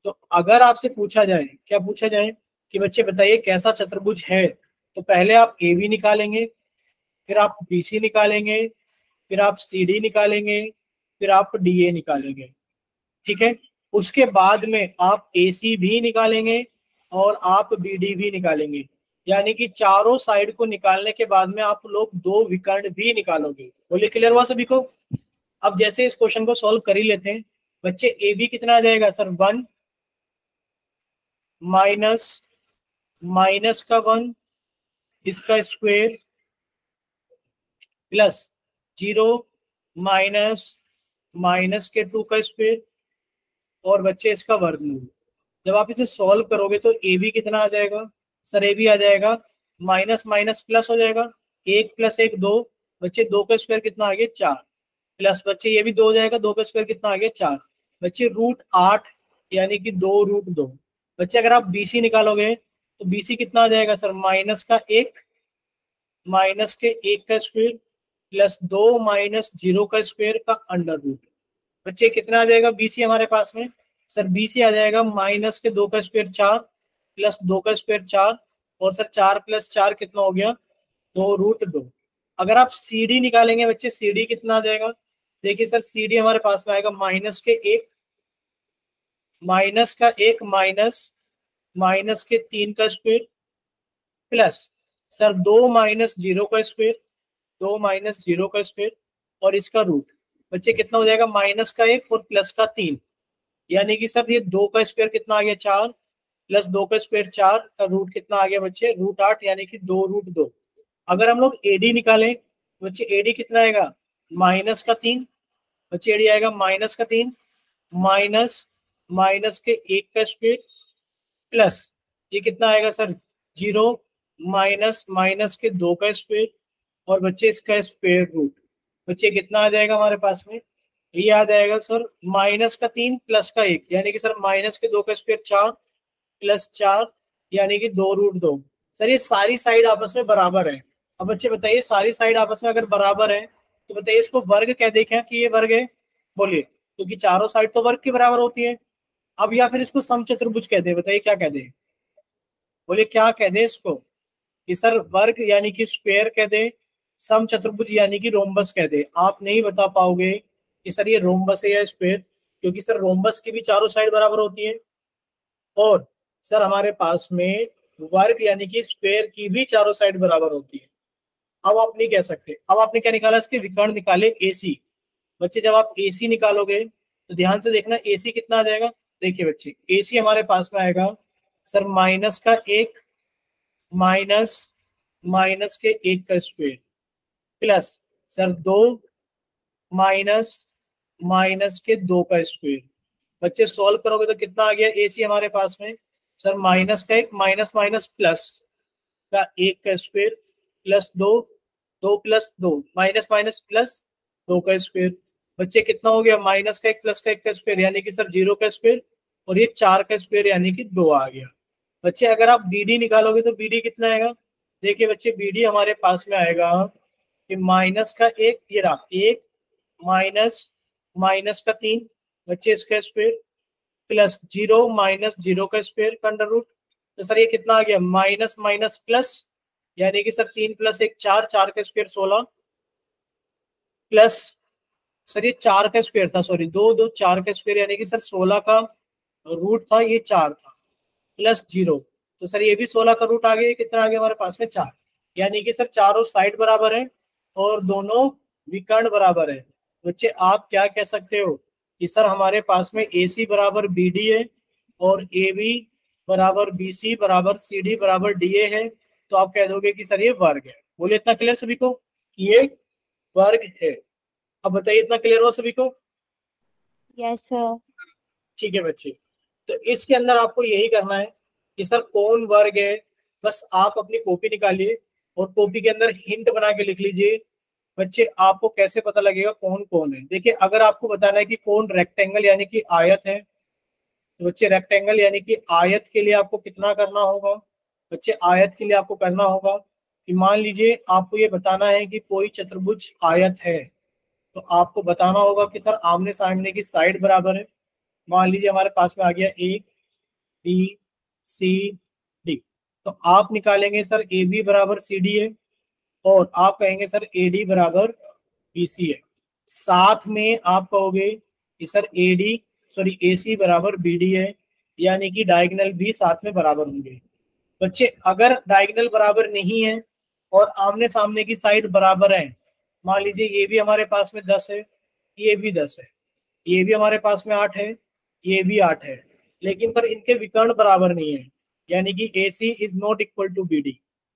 S1: तो अगर आपसे पूछा जाए, क्या पूछा जाए कि बच्चे बताइए कैसा चतुर्भुज है, तो पहले आप ए बी निकालेंगे, फिर आप बी सी निकालेंगे, फिर आप सी डी निकालेंगे, फिर आप डी ए निकालेंगे, ठीक है। उसके बाद में आप ए सी भी निकालेंगे और आप बी डी भी निकालेंगे। यानी कि चारों साइड को निकालने के बाद में आप लोग दो विकर्ण भी निकालोगे। बोलिए क्लियर हुआ सभी को। अब जैसे इस क्वेश्चन को सॉल्व कर ही लेते हैं। बच्चे ए बी कितना आ जाएगा सर, वन माइनस माइनस का वन इसका square plus zero minus minus के टू का स्क्वायर और बच्चे इसका वर्गमूल। जब आप इसे सॉल्व करोगे तो ए बी कितना आ जाएगा सर, ए बी आ जाएगा माइनस माइनस प्लस हो जाएगा, एक प्लस एक दो। बच्चे दो का स्क्वायर कितना आ गया, चार। प्लस बच्चे ये भी दो हो जाएगा, दो का स्क्वायर कितना आ गया, चार। बच्चे रूट आठ यानी कि दो रूट दो। बच्चे अगर आप बीसी निकालोगे तो बीसी कितना आ जाएगा सर, माइनस का एक माइनस के एक का स्क्वायर प्लस दो माइनस जीरो का स्क्वायर का अंडर रूट। बच्चे कितना आ जाएगा बीसी हमारे पास में, सर बीसी आ जाएगा माइनस के दो का स्क्वायर चार प्लस दो का स्क्वायर चार और सर चार प्लस चार कितना हो गया, दो रूट दो। अगर आप सी डी निकालेंगे बच्चे, सी डी कितना आ जाएगा, देखिए सर सी डी हमारे पास में आएगा माइनस के एक माइनस का एक माइनस माइनस के तीन का स्क्वायर प्लस सर दो माइनस जीरो का स्क्वायर, दो माइनस जीरो का स्क्वायर और इसका रूट। बच्चे कितना हो जाएगा, माइनस का एक और प्लस का तीन। यानी कि सर ये दो का स्क्वायर कितना आ गया, चार प्लस दो का स्क्वायर चार का रूट कितना आ गया बच्चे, रूट आठ यानी कि दो रूट दो। अगर हम लोग एडी निकालें तो बच्चे एडी कितना आएगा, माइनस का तीन। बच्चे एडी आएगा माइनस का तीन माइनस माइनस के एक का स्क्वायर प्लस ये कितना आएगा सर, जीरो माइनस माइनस के दो का स्क्वायर और बच्चे इसका स्क्वायर रूट। बच्चे कितना आ जाएगा हमारे पास में, ये आ जाएगा सर माइनस का तीन प्लस का एक यानी कि सर माइनस के दो का स्क्वायर चार प्लस चार यानी कि दो रूट दो। सर ये सारी साइड आपस में बराबर है। अब बच्चे बताइए सारी साइड आपस में अगर बराबर है तो बताइए इसको वर्ग क्या देखें कि ये वर्ग है, बोलिए, क्योंकि चारों साइड तो वर्ग के बराबर होती है। अब या फिर इसको समचतुर्भुज कह दे, बताइए क्या कह दे, बोले क्या कह दे इसको, कि सर वर्ग यानी कि स्क्वायर कह दे, समचतुर्भुज यानी कि रोम्बस कह दे। आप नहीं बता पाओगे कि सर ये रोम्बस है या स्क्वायर, क्योंकि सर रोम्बस की भी चारों साइड बराबर होती है, और सर हमारे पास में वर्ग यानी कि स्क्वायर की भी चारों साइड बराबर होती है। अब आप नहीं कह सकते, अब आपने क्या निकाला, इसके विकर्ण निकाले एसी। बच्चे जब आप एसी निकालोगे तो ध्यान से देखना एसी कितना आ जाएगा। देखिए बच्चे, एसी हमारे पास में आएगा सर माइनस का एक, माइनस माइनस के एक का स्क्वायर, प्लस सर दो, माइनस माइनस के दो का स्क्वायर। बच्चे सॉल्व करोगे तो कितना आ गया एसी हमारे पास में, सर माइनस का एक, माइनस माइनस प्लस का एक का स्क्वायर, प्लस दो, दो प्लस दो, माइनस माइनस प्लस दो का स्क्वायर। बच्चे कितना हो गया, माइनस का एक प्लस का एक का स्क्वायर यानी कि सर जीरो का स्क्वायर, और ये चार का स्क्वायर यानी कि दो आ गया। बच्चे अगर आप बीडी निकालोगे तो बीडी कितना आएगा, देखिए बच्चे बीडी हमारे पास में आएगा कि माइनस का एक, ये रहा एक, माइनस माइनस का तीन, बच्चे इसका square, plus zero minus zero का स्क्वायर का अंडर रूट। तो सर ये कितना आ गया, माइनस माइनस प्लस, यानी कि सर तीन प्लस एक चार, चार का स्क्वायर 16, प्लस सर ये चार का स्क्वायर था, सॉरी दो दो चार का स्क्वायर यानी कि सर 16 का रूट था, ये चार था, प्लस जीरो, तो सर ये भी 16 का रूट आ गया, कितना आ गया हमारे पास में चार, यानी कि सर चारों साइड बराबर है और दोनों विकर्ण बराबर है। बच्चे आप क्या कह सकते हो कि सर हमारे पास में AC बराबर BD है और AB बराबर BC बराबर CD बराबर DA है, तो आप कह दोगे कि सर ये वर्ग है। बोले इतना क्लियर सभी को कि ये वर्ग है। अब बताइए इतना क्लियर हुआ सभी को?
S2: Yes sir.
S1: ठीक है बच्चे, तो इसके अंदर आपको यही करना है कि सर कौन वर्ग है, बस आप अपनी कॉपी निकालिए और कॉपी के अंदर हिंट बना के लिख लीजिए। बच्चे आपको कैसे पता लगेगा कौन कौन है, देखिए अगर आपको बताना है कि कौन रेक्टेंगल यानी कि आयत है, तो बच्चे रेक्टेंगल यानी कि आयत के लिए आपको कितना करना होगा, बच्चे आयत के लिए आपको करना होगा कि मान लीजिए आपको ये बताना है कि कोई चतुर्भुज आयत है, तो आपको बताना होगा कि सर आमने सामने की साइड बराबर है। मान लीजिए हमारे पास में आ गया ए बी सी डी, तो आप निकालेंगे सर ए बी बराबर सी डी है, और आप कहेंगे सर ए डी बराबर बी सी है। साथ में आप कहोगे कि सर ए डी सॉरी ए सी बराबर बी डी है, यानी कि डायगोनल भी साथ में बराबर होंगे। बच्चे अगर डायगोनल बराबर नहीं है और आमने सामने की साइड बराबर है, मान लीजिए ये भी हमारे पास में 10 है, ये भी 10 है, ये भी हमारे पास में 8 है, ये भी 8 है, लेकिन पर इनके विकर्ण बराबर नहीं है, यानी कि AC is not equal to BD।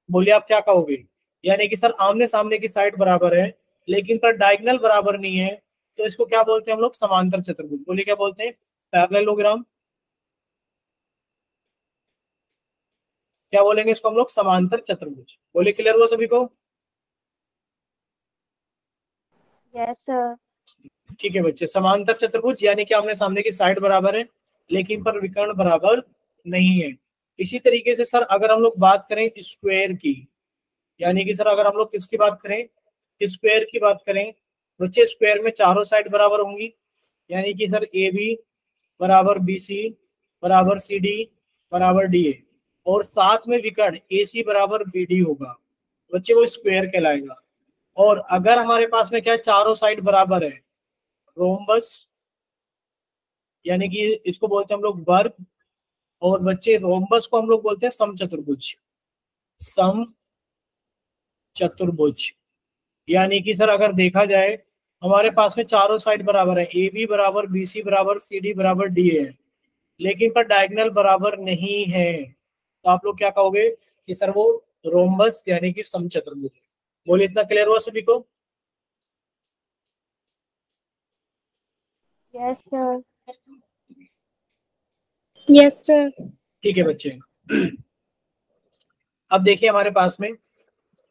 S1: बोलिए आप क्या कहोगे, यानी कि सर आमने सामने की साइड बराबर है लेकिन पर डायगोनल बराबर नहीं है, तो इसको क्या बोलते हैं हम लोग, समांतर चतुर्भुज। बोलिए क्या बोलते हैं, पैरेललोग्राम। क्या बोलेंगे इसको हम लोग, समांतर चतुर्भुज। बोलिए क्लियर हुआ सभी को?
S2: Yes sir.
S1: ठीक है बच्चे, समांतर चतुर्भुज यानी कि आमने सामने की साइड बराबर है लेकिन पर विकर्ण बराबर नहीं है। इसी तरीके से सर अगर हम लोग बात करें स्क्वायर की, यानी कि सर अगर हम लोग किसकी बात करें, स्क्वायर की बात करें, बच्चे स्क्वायर में चारों साइड बराबर होंगी, यानी कि सर ए बी बराबर बी सी बराबर सी डी बराबर डी ए, और साथ में विकर्ण ए सी बराबर बी डी होगा, बच्चे वो स्क्वायर कहलाएगा। और अगर हमारे पास में क्या है, चारों साइड बराबर है, रोम्बस, यानी कि इसको बोलते हैं हम लोग वर्ग, और बच्चे रोम्बस को हम लोग बोलते हैं समचतुर्भुज। सम चतुर्भुज यानी कि सर अगर देखा जाए हमारे पास में चारों साइड बराबर है, ए बी बराबर बी सी बराबर सी डी बराबर डी है, लेकिन पर डायगोनल बराबर नहीं है, तो आप लोग क्या कहोगे कि सर वो रोम्बस यानी कि समचतुर्भुज है। बोलिए इतना क्लियर हुआ सभी को?
S2: Yes sir.
S3: Yes sir.
S1: ठीक है बच्चे, अब देखिए हमारे पास में,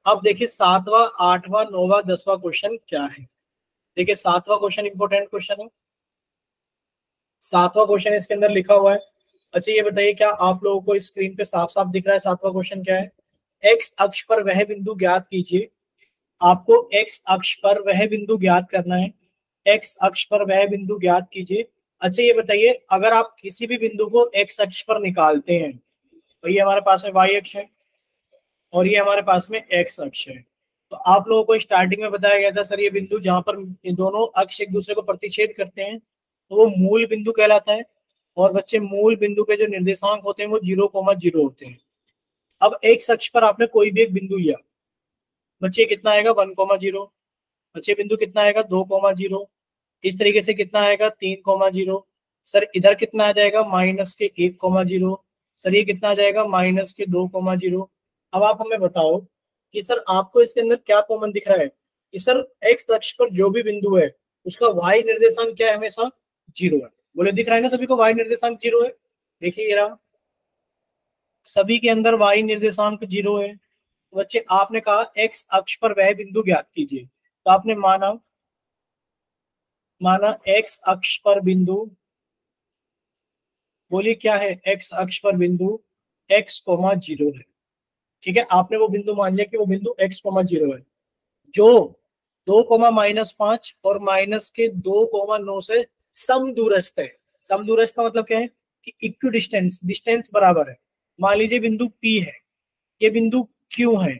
S1: अब देखिए 7वां 8वां 9वां 10वां क्वेश्चन क्या है। देखिए 7वां क्वेश्चन इंपॉर्टेंट क्वेश्चन है, 7वां क्वेश्चन इसके अंदर लिखा हुआ है। अच्छा ये बताइए क्या आप लोगों को स्क्रीन पे साफ साफ दिख रहा है 7वां क्वेश्चन क्या है? एक्स अक्ष पर वह बिंदु ज्ञात कीजिए, आपको एक्स अक्ष पर वह बिंदु ज्ञात करना है, एक्स अक्ष पर वह बिंदु ज्ञात कीजिए अच्छा ये बताइए, अगर आप किसी भी बिंदु को एक्स अक्ष पर निकालते हैं, तो ये हमारे पास में वाई अक्ष है और ये हमारे पास में एक्स अक्ष है। तो आप लोगों को स्टार्टिंग में बताया गया था सर ये बिंदु जहां पर ये दोनों अक्ष एक दूसरे को प्रतिच्छेद करते हैं तो वो मूल बिंदु कहलाता है। और बच्चे मूल बिंदु के जो निर्देशांक होते हैं वो 0,0 होते हैं। अब एक्स अक्ष पर आपने कोई भी एक बिंदु लिया, बच्चे कितना आएगा 1,0, बच्चे बिंदु कितना आएगा 2,0, इस तरीके से कितना आएगा 3,0। सर इधर कितना आ जाएगा -1,0। सर ये कितना आ जाएगा -2,0। अब आप हमें बताओ कि सर आपको इसके अंदर क्या कॉमन दिख रहा है कि सर एक्स अक्ष पर जो भी बिंदु है उसका वाई निर्देशांक क्या है, हमेशा 0 है। बोले दिख रहा है ना सभी को वाई निर्देशांक 0 है। देखिए ये रहा, सभी के अंदर वाई निर्देशांक 0 है। तो बच्चे आपने कहा एक्स अक्ष पर वह बिंदु ज्ञात कीजिए, तो आपने माना एक्स अक्ष पर बिंदु, बोलिए क्या है, एक्स अक्ष पर बिंदु x,0 है। ठीक है, आपने वो बिंदु मान लिया कि वो बिंदु x,0 है जो 2,-5 और माइनस के 2,9 से समदूरस्थ है। समदूरस्थ का मतलब क्या है कि इक्वी डिस्टेंस, डिस्टेंस बराबर है। मान लीजिए बिंदु P है, ये बिंदु Q है।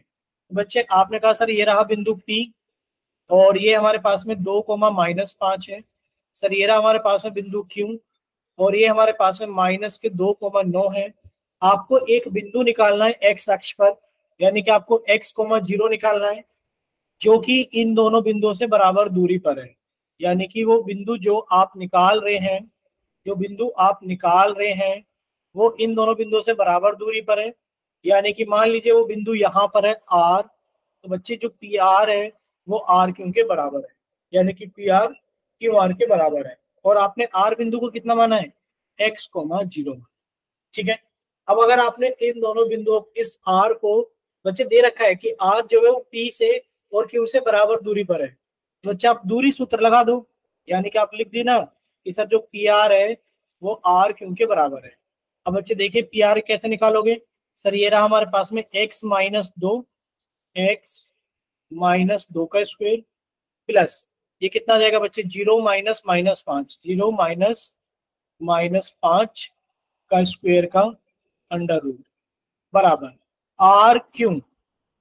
S1: बच्चे आपने कहा सर ये रहा बिंदु P और ये हमारे पास में 2,-5 है। सर ये रहा हमारे पास में बिंदु Q और ये हमारे पास में माइनस के 2,9 है। आपको एक बिंदु निकालना है एक्स अक्ष पर, यानी कि आपको x,0 निकालना है जो कि इन दोनों बिंदुओं से बराबर दूरी पर है। यानी कि वो बिंदु जो आप निकाल रहे हैं, जो बिंदु आप निकाल रहे हैं वो इन दोनों बिंदुओं से बराबर दूरी पर है। यानी कि मान लीजिए वो बिंदु यहाँ पर है R, तो बच्चे जो पी आर है वो R,Q के बराबर है। यानी कि PR QR के बराबर है। और आपने R बिंदु को कितना माना है x,0। ठीक है, अब अगर आपने इन दोनों बिंदुओं इस R को, बच्चे दे रखा है कि R जो है वो P से और Q से बराबर दूरी पर है, तो बच्चे आप दूरी सूत्र लगा दो। यानी कि आप लिख दी ना कि सर जो PR है वो R,Q के बराबर है। अब बच्चे देखिए PR कैसे निकालोगे। सर ये रहा हमारे पास में x-2, x-2 का स्क्वायर प्लस ये कितना आ जाएगा बच्चे 0-5, 0-5 का स्क्वायर का अंडर रूट बराबर R,Q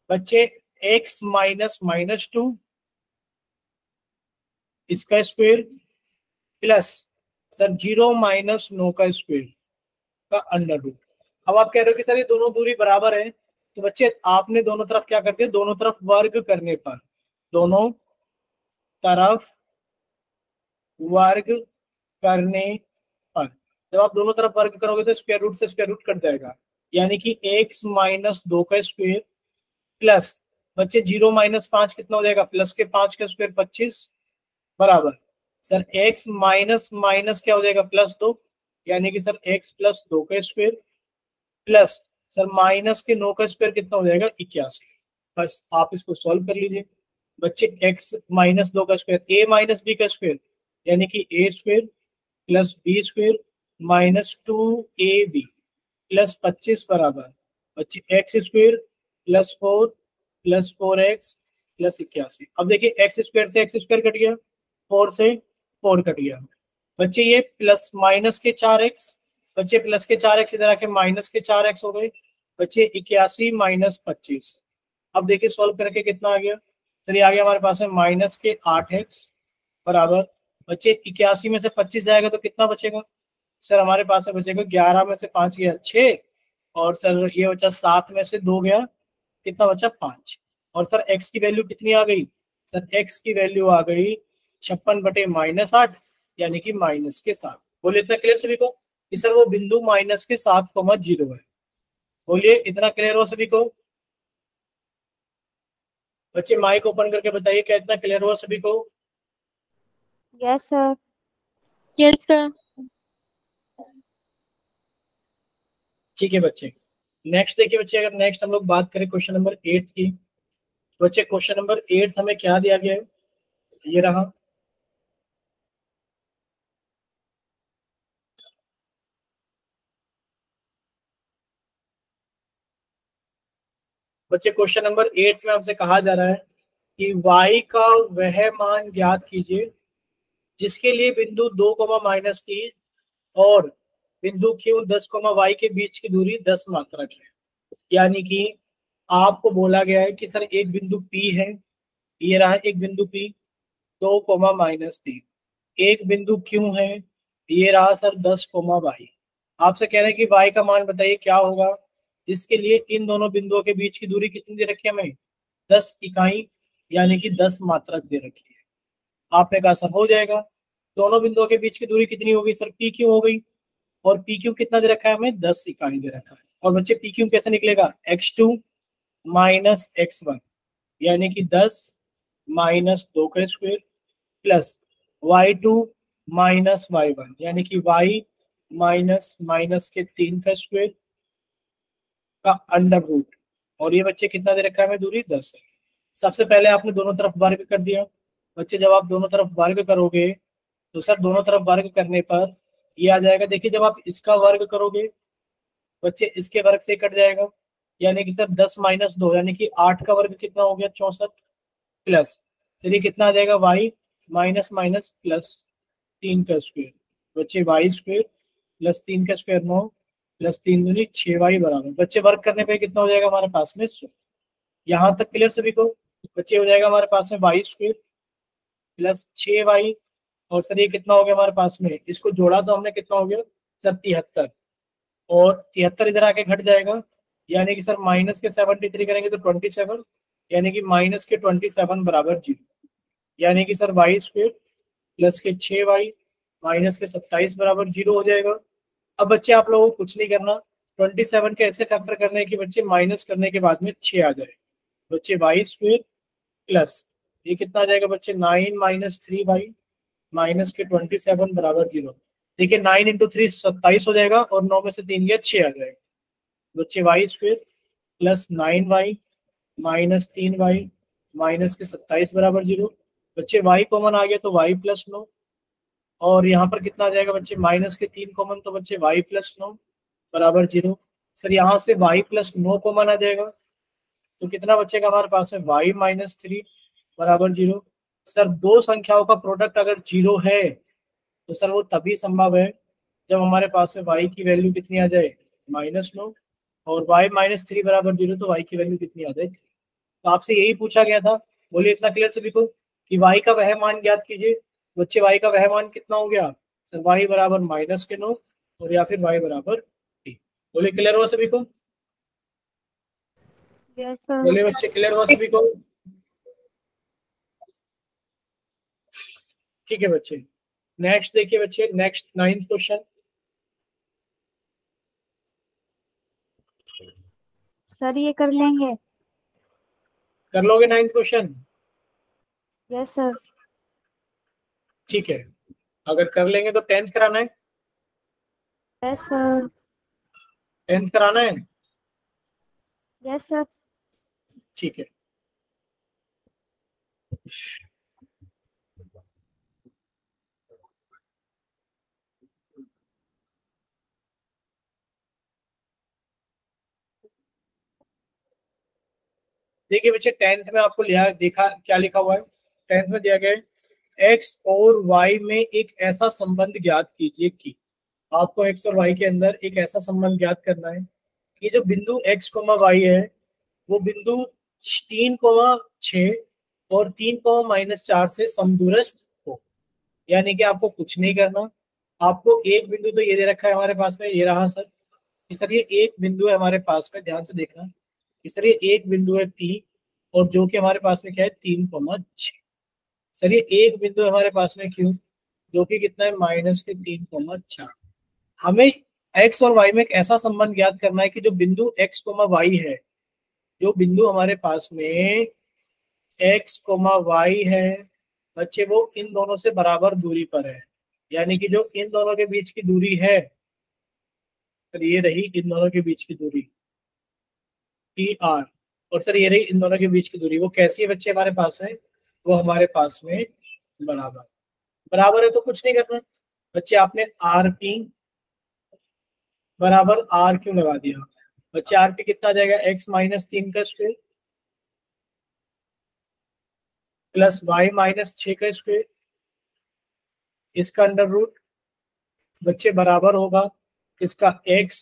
S1: बच्चे x-2 इसका स्क्वायर प्लस सर 0-9 का स्क्वायर का अंडर रूट। अब आप कह रहे हो कि सर ये दोनों दूरी बराबर है, तो बच्चे आपने दोनों तरफ क्या कर दिया, दोनों तरफ वर्ग करने पर, दोनों तरफ वर्ग करने पर, जब आप दोनों तरफ वर्ग करोगे तो स्क्वायर रूट से स्क्वायर रूट कट जाएगा। यानी कि x-2 का स्क्वायर प्लस बच्चे 0-5 कितना हो जाएगा, प्लस के 5 का स्क्वायर 25 बराबर सर x माइनस माइनस क्या हो जाएगा +2, यानी कि सर x+2 का स्क्वायर प्लस सर माइनस के 9 का स्क्वायर कितना हो जाएगा 81। बस आप इसको सॉल्व कर लीजिए बच्चे, x-2 का स्क्वायर a-b का स्क्वायर यानी कि a² plus b² -2ab plus 25 बराबर बच्चे x² plus 4 plus 4x plus 81। अब देखिए x² से x² कट गया, 4 से 4 कट गया बच्चे, ये प्लस माइनस के 4x, बच्चे प्लस के 4x इधर आके माइनस के 4x हो गए बच्चे 81 - 25। अब देखिए सॉल्व करके कितना आ गया, चलिए आ गया हमारे पास में माइनस के 8x बराबर बच्चे 81 में से 25 जाएगा तो कितना बचेगा, सर हमारे पास में बचेगा 11 में से 5 गया 6 और सर ये बचा 7 में से 2 गया, कितना बचा 5। और सर x की वैल्यू कितनी आ गई, सर x की वैल्यू आ गई 56/-8 यानी कि -7। बोलिए इतना क्लियर सभी को कि सर वो बिंदु -7,0 है। बोलिए इतना क्लियर हो सभी को। बच्चे माइक ओपन करके बताइए क्या इतना क्लियर हुआ सभी को।
S2: Yes sir.
S3: Yes sir.
S1: ठीक है बच्चे, नेक्स्ट देखिए बच्चे, अगर नेक्स्ट हम लोग बात करें क्वेश्चन नंबर 8 की, बच्चे क्वेश्चन नंबर 8 हमें क्या दिया गया है, ये रहा बच्चे। क्वेश्चन नंबर 8 में हमसे कहा जा रहा है कि y का वह मान ज्ञात कीजिए जिसके लिए बिंदु 2, -3 और बिंदु Q 10, y के बीच की दूरी 10 मात्रक है। यानी कि आपको बोला गया है कि सर एक बिंदु P है, ये रहा एक बिंदु P 2, एक बिंदु Q है, ये रहा सर 10, y। आपसे कह रहे हैं कि y का मान बताइए क्या होगा, जिसके लिए इन दोनों बिंदुओं के बीच की दूरी कितनी दे रखी है हमें, 10 इकाई, यानी कि 10 मात्रक दे रखी है। आपने कहा सर हो जाएगा। दोनों बिंदुओं के बीच की दूरी कितनी होगी सर, पी क्यू हो गई, और पी क्यू कितना दे रखा है हमें, 10 इकाई दे रखा है। और बच्चे पी क्यू कैसे निकलेगा, x2 - x1, यानी कि 10 - 2 का स्क्वायर प्लस y2 - y1, यानी कि y माइनस के 3 का स्क्वायर का अंडर रूट। और ये बच्चे कितना दे रखा है हमें, दूरी 10 है। सबसे पहले आपने दोनों तरफ वर्ग कर दिया। बच्चे जब आप दोनों तरफ वर्ग करोगे तो सर दोनों तरफ वर्ग करने पर ये आ जाएगा। देखिए जब आप इसका वर्ग करोगे बच्चे इसके वर्ग से कट जाएगा, यानी कि सर 10 - 2 यानी कि 8 का वर्ग कितना हो गया, 64 प्लस चलिए कितना आ जाएगा, y माइनस माइनस प्लस 3 का स्क्वायर। बच्चे y स्क्वायर प्लस 3 का स्क्वायर 9 प्लस 3 दूनी 6y बराबर। बच्चे वर्ग करने पे कितना हो जाएगा हमारे पास में, यहाँ तक क्लियर सभी को। बच्चे हो जाएगा हमारे पास में y स्क्वायर प्लस 6y, और सर ये कितना हो गया हमारे पास में, इसको जोड़ा तो हमने कितना हो गया सर 73, और 73 इधर आके घट जाएगा, यानी कि सर माइनस के 73 करेंगे तो 27, यानी कि माइनस के 27 बराबर 0, यानी कि सर y स्क्वायर प्लस के 6y माइनस के 27 बराबर 0 हो जाएगा। अब बच्चे आप लोगों को कुछ नहीं करना, 27 के ऐसे फैक्टर करने हैं कि बच्चे माइनस करने के बाद में 6 आ जाए। बच्चे y स्क्वायर प्लस ये कितना आ जाएगा बच्चे, 9 - 3y माइनस के 27 बराबर 0। देखिए 9 × 3 27 हो जाएगा, और 9 में से 3 गया 6 आ जाएगा। बच्चे y square plus 9y minus 3y minus के 27 बराबर 0। बच्चे y कॉमन आ गया तो y प्लस 9, और यहाँ पर कितना आ जाएगा बच्चे, माइनस के 3 कॉमन तो बच्चे y प्लस 9 बराबर 0। सर यहाँ से y प्लस 9 कॉमन आ जाएगा तो कितना बचेगा हमारे पास में, y माइनस 3 बराबर 0। सर दो संख्याओं का प्रोडक्ट अगर 0 है तो सर वो तभी संभव है जब हमारे पास में y की वैल्यू कितनी आ जाए, -9, और y माइनस 3 बराबर 0 तो y की वैल्यू कितनी आ जाए 3। तो आपसे यही पूछा गया था। बोलिए इतना क्लियर सभी को कि y का वह मान ज्ञात कीजिए। बच्चे y का वह मान कितना हो गया सर, y बराबर -9 और या फिर y बराबर 3। बोलिए क्लियर हुआ सभी को,
S3: यस सर।
S1: बोलिए बच्चे क्लियर हुआ सभी को। ठीक है बच्चे, नेक्स्ट देखिए बच्चे, नेक्स्ट 9th क्वेश्चन।
S3: सर ये कर लेंगे।
S1: कर लोगे 9th क्वेश्चन,
S3: यस सर।
S1: ठीक है। अगर कर लेंगे तो 10th कराना है,
S3: यस सर।
S1: 10th कराना है,
S3: यस सर।
S1: ठीक है। देखिए बच्चे 10th में आपको लिया देखा क्या लिखा हुआ है, 10th में दिया गया है x और y में एक ऐसा संबंध ज्ञात कीजिए कि, आपको x और y के अंदर एक ऐसा संबंध ज्ञात करना है कि जो बिंदु x, y है वो बिंदु 3, 6 और 3, -4 से समदूरस्थ हो। यानी कि आपको कुछ नहीं करना, आपको एक बिंदु तो ये दे रखा है हमारे पास में, ये रहा सर, कि सर ये एक बिंदु है हमारे पास में, ध्यान से देखना कि सर ये एक बिंदु है P, और जो कि हमारे पास में क्या है 3, 6। सर ये एक बिंदु है हमारे पास में Q, जो कि कितना है माइनस के 3, 4। हमें x और y में एक ऐसा संबंध ज्ञात करना है कि जो बिंदु x, y है, जो बिंदु हमारे पास में x, y है बच्चे, वो इन दोनों से बराबर दूरी पर है। यानी कि जो इन दोनों के बीच की दूरी है, तो ये रही इन दोनों के बीच की दूरी PR, और सर ये रही इन दोनों के बीच की दूरी, वो कैसी है बच्चे हमारे पास है, वो हमारे पास में बराबर बराबर है। तो कुछ नहीं करना बच्चे, आपने RP बराबर R क्यों लगा दिया बच्चे, RP कितना आ जाएगा, x माइनस 3 का स्क्वायर प्लस y माइनस 6 का स्क्वायर इसका अंडर रूट बच्चे बराबर होगा इसका x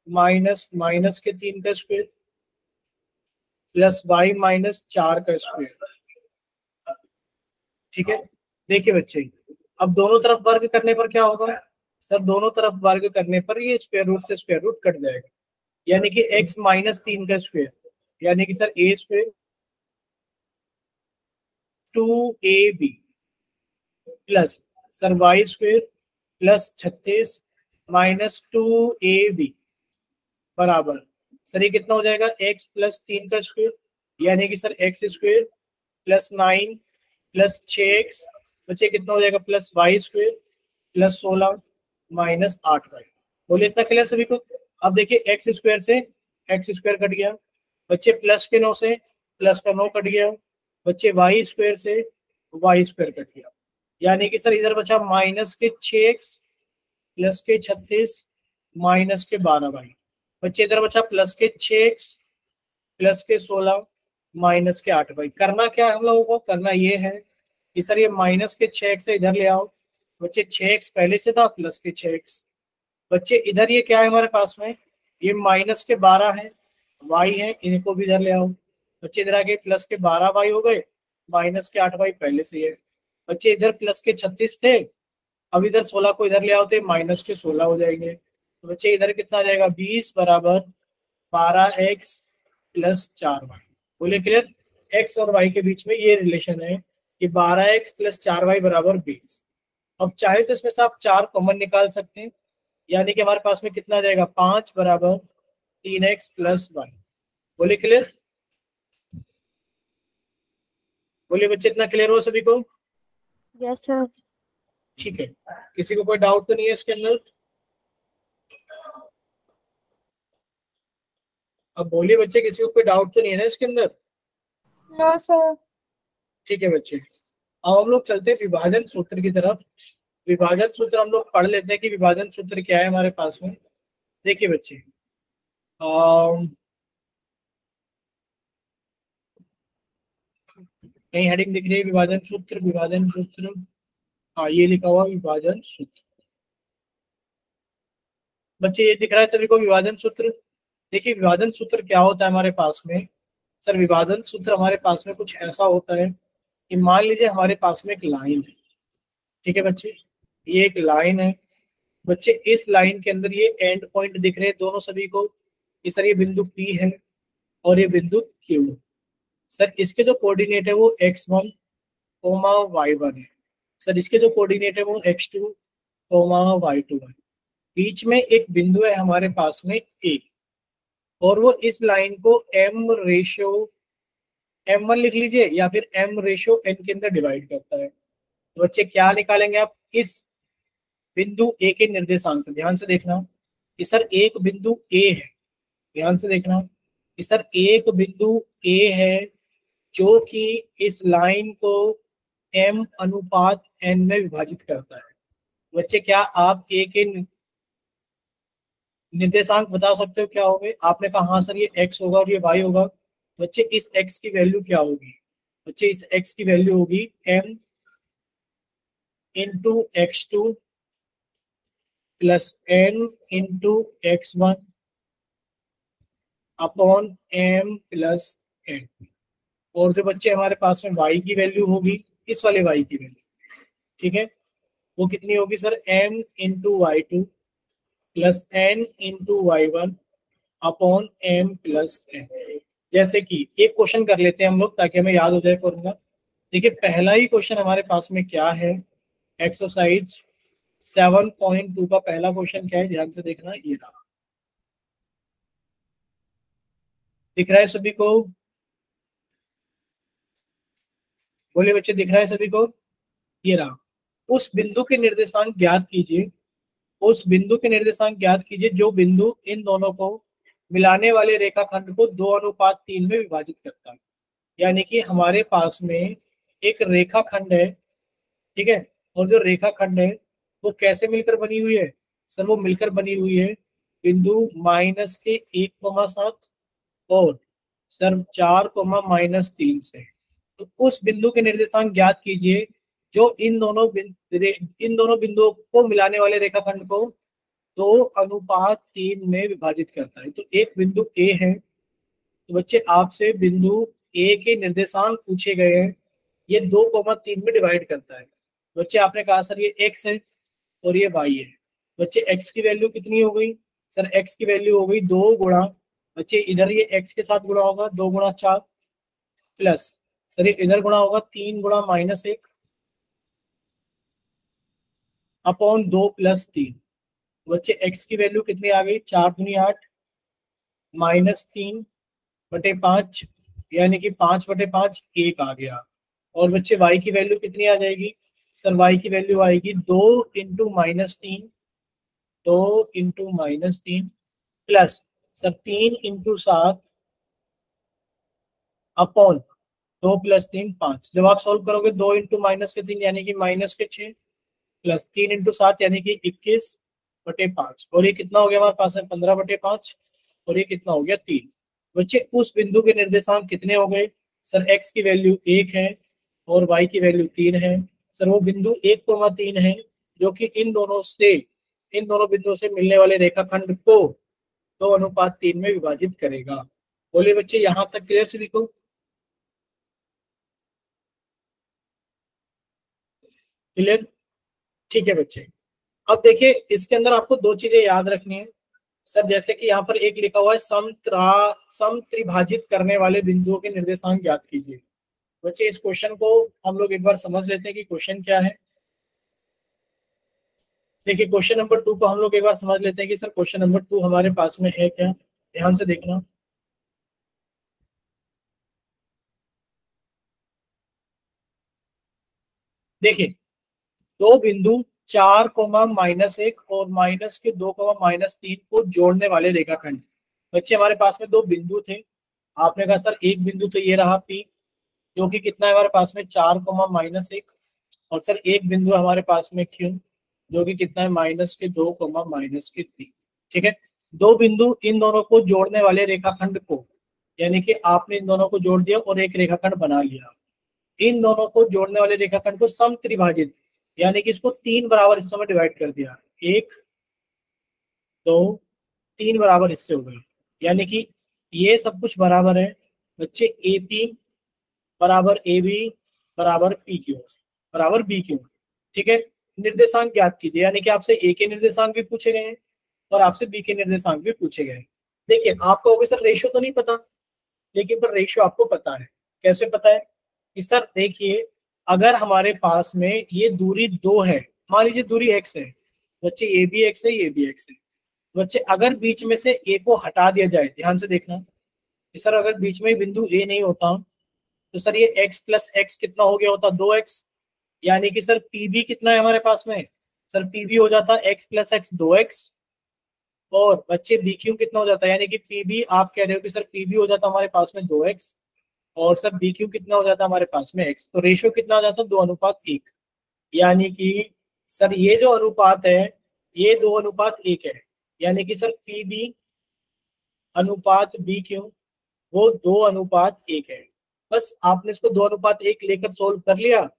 S1: माइनस माइनस के 3 का स्क्वायर प्लस y माइनस 4 का स्क्वायर। ठीक है, देखिए बच्चे अब दोनों तरफ वर्ग करने पर क्या होगा सर, दोनों तरफ वर्ग करने पर ये स्क्वायर रूट से स्क्वायर रूट कट जाएगा, यानी कि x माइनस 3 का स्क्वायर, यानी कि sir a square 2ab plus sir y square plus 36 minus 2ab बराबर सर ये कितना हो जाएगा x प्लस 3 का स्क्वायर, यानी कि sir x square plus 9 plus 6x बच्चे कितना हो जाएगा plus y square plus 16 minus 8y। बोलिए इतना क्लियर सभी को। अब देखिए x स्क्वायर से x स्क्वायर कट गया बच्चे, प्लस के 9 से प्लस का 9 कट गया बच्चे, y स्क्वायर से y स्क्वायर कट गया, यानी कि सर इधर बचा माइनस के 6x प्लस के 36 माइनस के 12y बच्चे, इधर बचा प्लस के 6x प्लस के 16 माइनस के 8y। करना क्या है हम लोगों को, करना ये है कि सर ये माइनस के 6x से इधर ले आओ बच्चे, 6x पहले से था प्लस के 6x बच्चे, इधर ये क्या है हमारे पास में, ये माइनस के 12 है y है, इनको भी इधर ले आओ बच्चे, इधर आके प्लस के 12y हो गए, माइनस के 8y पहले से है बच्चे, इधर प्लस के 36 थे, अब इधर 16 को इधर ले आओ तो माइनस के 16 हो जाएंगे, तो बच्चे इधर कितना आ जाएगा 20 बराबर 12x प्लस 4y। बोले क्लियर, x और y के बीच में ये रिलेशन है कि 12x प्लस 4y बराबर 20। अब चाहे तो इसमें से आप 4 कॉमन निकाल सकते हैं, यानी कि हमारे पास में कितना आ जाएगा 5 बराबर 3x प्लस y। बोले क्लियर, बोलिए बच्चे इतना क्लियर हो सभी को।
S3: Yes sir.
S1: ठीक है, किसी को कोई डाउट तो नहीं है इसके अंदर। अब बोलिए बच्चे, किसी को कोई डाउट तो नहीं है ना इसके अंदर।
S2: No sir.
S1: ठीक है बच्चे, अब हम लोग चलते हैं विभाजन सूत्र की तरफ। विभाजन सूत्र हम लोग पढ़ लेते हैं कि विभाजन सूत्र क्या है हमारे पास में। देखिए बच्चे, कहीं हेडिंग दिख रही है विभाजन सूत्र, विभाजन सूत्र, हाँ ये लिखा हुआ विभाजन सूत्र बच्चे, ये दिख रहा है सभी को विभाजन सूत्र। देखिए विभाजन सूत्र क्या होता है हमारे पास में सर, विभाजन सूत्र हमारे पास में कुछ ऐसा होता है कि मान लीजिए हमारे पास में एक लाइन है, ठीक है बच्चे, ये एक लाइन है बच्चे, इस लाइन के अंदर ये एंड पॉइंट दिख रहे हैं दोनों सभी को, ये सर ये बिंदु P है और ये बिंदु Q है। सर इसके जो कोऑर्डिनेट है वो x1 y1 है, सर इसके जो कोऑर्डिनेट है वो x2 y2 है। बीच में एक बिंदु है हमारे पास में A, और वो इस लाइन को m1 लिख लीजिए या फिर m/n के अंदर डिवाइड करता है। तो बच्चे क्या निकालेंगे आप, इस बिंदु A के निर्देशांक, ध्यान से देखना कि सर एक बिंदु A है, ध्यान से देखना कि सर एक बिंदु A है जो कि इस लाइन को m/n में विभाजित करता है। बच्चे क्या आप A के निर्देशांक बता सकते हो क्या होंगे, आपने कहा हाँ सर ये x होगा और ये y होगा, बच्चे इस x की वैल्यू क्या होगी, बच्चे इस x की वैल्यू होगी m into x2 plus n into x1 upon m plus n, और जो बच्चे हमारे पास में y की वैल्यू होगी, इस वाले y की वैल्यू, ठीक है, वो कितनी होगी sir m into y2 plus n into y1 upon m plus n। जैसे कि एक क्वेश्चन कर लेते हैं हम लोग ताकि हमें याद हो जाए फॉर्मूला। देखिए पहला ही क्वेश्चन हमारे पास में क्या है, एक्सरसाइज 7.2 का पहला क्वेश्चन क्या है, ध्यान से देखना, ये रहा, दिख रहा है सभी को, बोलिए बच्चे दिख रहा है सभी को, ये रहा। उस बिंदु के निर्देशांक ज्ञात कीजिए, उस बिंदु के निर्देशांक ज्ञात कीजिए जो बिंदु इन दोनों को मिलाने वाले रेखाखंड को 2:3 में विभाजित करता है। यानी कि हमारे पास में एक रेखाखंड है, ठीक है, और जो रेखाखंड है वो कैसे मिलकर बनी हुई है सर, वो मिलकर बनी हुई है बिंदु -1,7 और सर 4,-3 से। तो उस बिंदु के निर्देशांक ज्ञात कीजिए जो इन दोनों बिंदुओं को मिलाने वाले रेखाखंड को 2:3 में विभाजित करता है। तो एक बिंदु ए है, तो बच्चे आपसे बिंदु ए के निर्देशांक पूछे गए हैं, ये 2,3 में डिवाइड करता है। बच्चे आपने कहा सर ये एक्स है और ये वाई है। बच्चे एक्स की वैल्यू कितनी हो गई? सर एक्स की वैल्यू हो गई 2 गुणा, बच्चे इधर ये एक्स के साथ गुणा होगा 2 गुणा 4 प्लस, सर ये इधर गुणा होगा 3 गुणा -1 अपॉन 2 + 3। बच्चे एक्स की वैल्यू कितनी आ गई? 4 दूनी 8 -3/5, यानी कि 5/5 1 आ गया। और बच्चे y की वैल्यू कितनी आ जाएगी? सर y की वैल्यू आएगी 2 × -3, 2 × -3 प्लस सर 3 × 7 अपॉन 2 + 3 5। जब आप सॉल्व करोगे 2 × -3 यानी कि -6 प्लस 3 × 7 यानी कि 21/5, और ये कितना हो गया हमारे पास है 15/5, और ये कितना हो गया 3। बच्चे उस बिंदु के निर्देशांक कितने हो गए? सर x की वैल्यू 1 है और y की वैल्यू 3 है। सर वो बिंदु 1,3 है जो कि इन दोनों बिंदुओं से मिलने वाले रेखाखंड को 2:3 में विभाजित करेगा। बोलिए बच्चे यहां तक क्लियर सभी को? क्लियर? ठीक है बच्चे। अब देखिए इसके अंदर आपको दो चीजें याद रखनी है सर, जैसे कि यहाँ पर एक लिखा हुआ है समत्रिभाजित करने वाले बिंदुओं के निर्देशांक ज्ञात कीजिए। बच्चे इस क्वेश्चन को हम लोग एक बार समझ लेते हैं कि क्वेश्चन क्या है। देखिए क्वेश्चन नंबर 2 को हम लोग एक बार समझ लेते हैं कि सर क्वेश्चन नंबर 2 हमारे पास में है क्या। ध्यान से देखना। देखिए दो बिंदु 4, -1 और -2, -3 को जोड़ने वाले रेखाखंड। बच्चे हमारे पास में दो बिंदु थे, आपने कहा सर एक बिंदु तो ये रहा P, जो कि कितना है हमारे पास में 4, -1, और सर एक बिंदु हमारे पास में Q, जो कि कितना है -2, -3। ठीक है, दो बिंदु इन दोनों को जोड़ने वाले रेखाखंड को, यानी कि आपने इन दोनों को जोड़ दिया और एक रेखाखंड बना लिया। इन दोनों को जोड़ने वाले रेखाखंड को समत्रिभाजित, यानी कि इसको 3 बराबर हिस्सों में डिवाइड कर दिया। 1, 2, 3 बराबर हिस्से हो गए, यानी कि ये सब कुछ बराबर है। बच्चे AP बराबर AB बराबर PQ बराबर BQ। ठीक है, निर्देशांक ज्ञात कीजिए, यानी कि आपसे A के निर्देशांक भी पूछे गए हैं और आपसे B के निर्देशांक भी पूछे गए हैं। देखिए आप कहोगे सर रेशियो तो नहीं पता, लेकिन पर रेशियो आपको पता है। कैसे पता है कि सर देखिए अगर हमारे पास में ये दूरी 2 है, मान लीजिए दूरी x है, बच्चे ये भी x है ये भी x है। बच्चे अगर बीच में से a को हटा दिया जाए, ध्यान से देखना कि सर अगर बीच में बिंदु a नहीं होता तो सर ये x + x कितना हो गया होता? 2x, यानी कि सर pb कितना है हमारे पास में? सर pb हो जाता x + x 2x, और बच्चे bq कितना हो जाता है? यानी कि pb आप कह रहे हो कि सर pb हो जाता हमारे पास में 2x, और सर BQ कितना हो जाता है हमारे पास में x, तो रेशियो कितना हो जाता है? 2:1। यानी कि सर ये जो अनुपात है ये 2:1 है, यानी कि सर PB अनुपात BQ वो 2:1 है। बस आपने इसको 2:1 लेकर सोल्व कर लिया,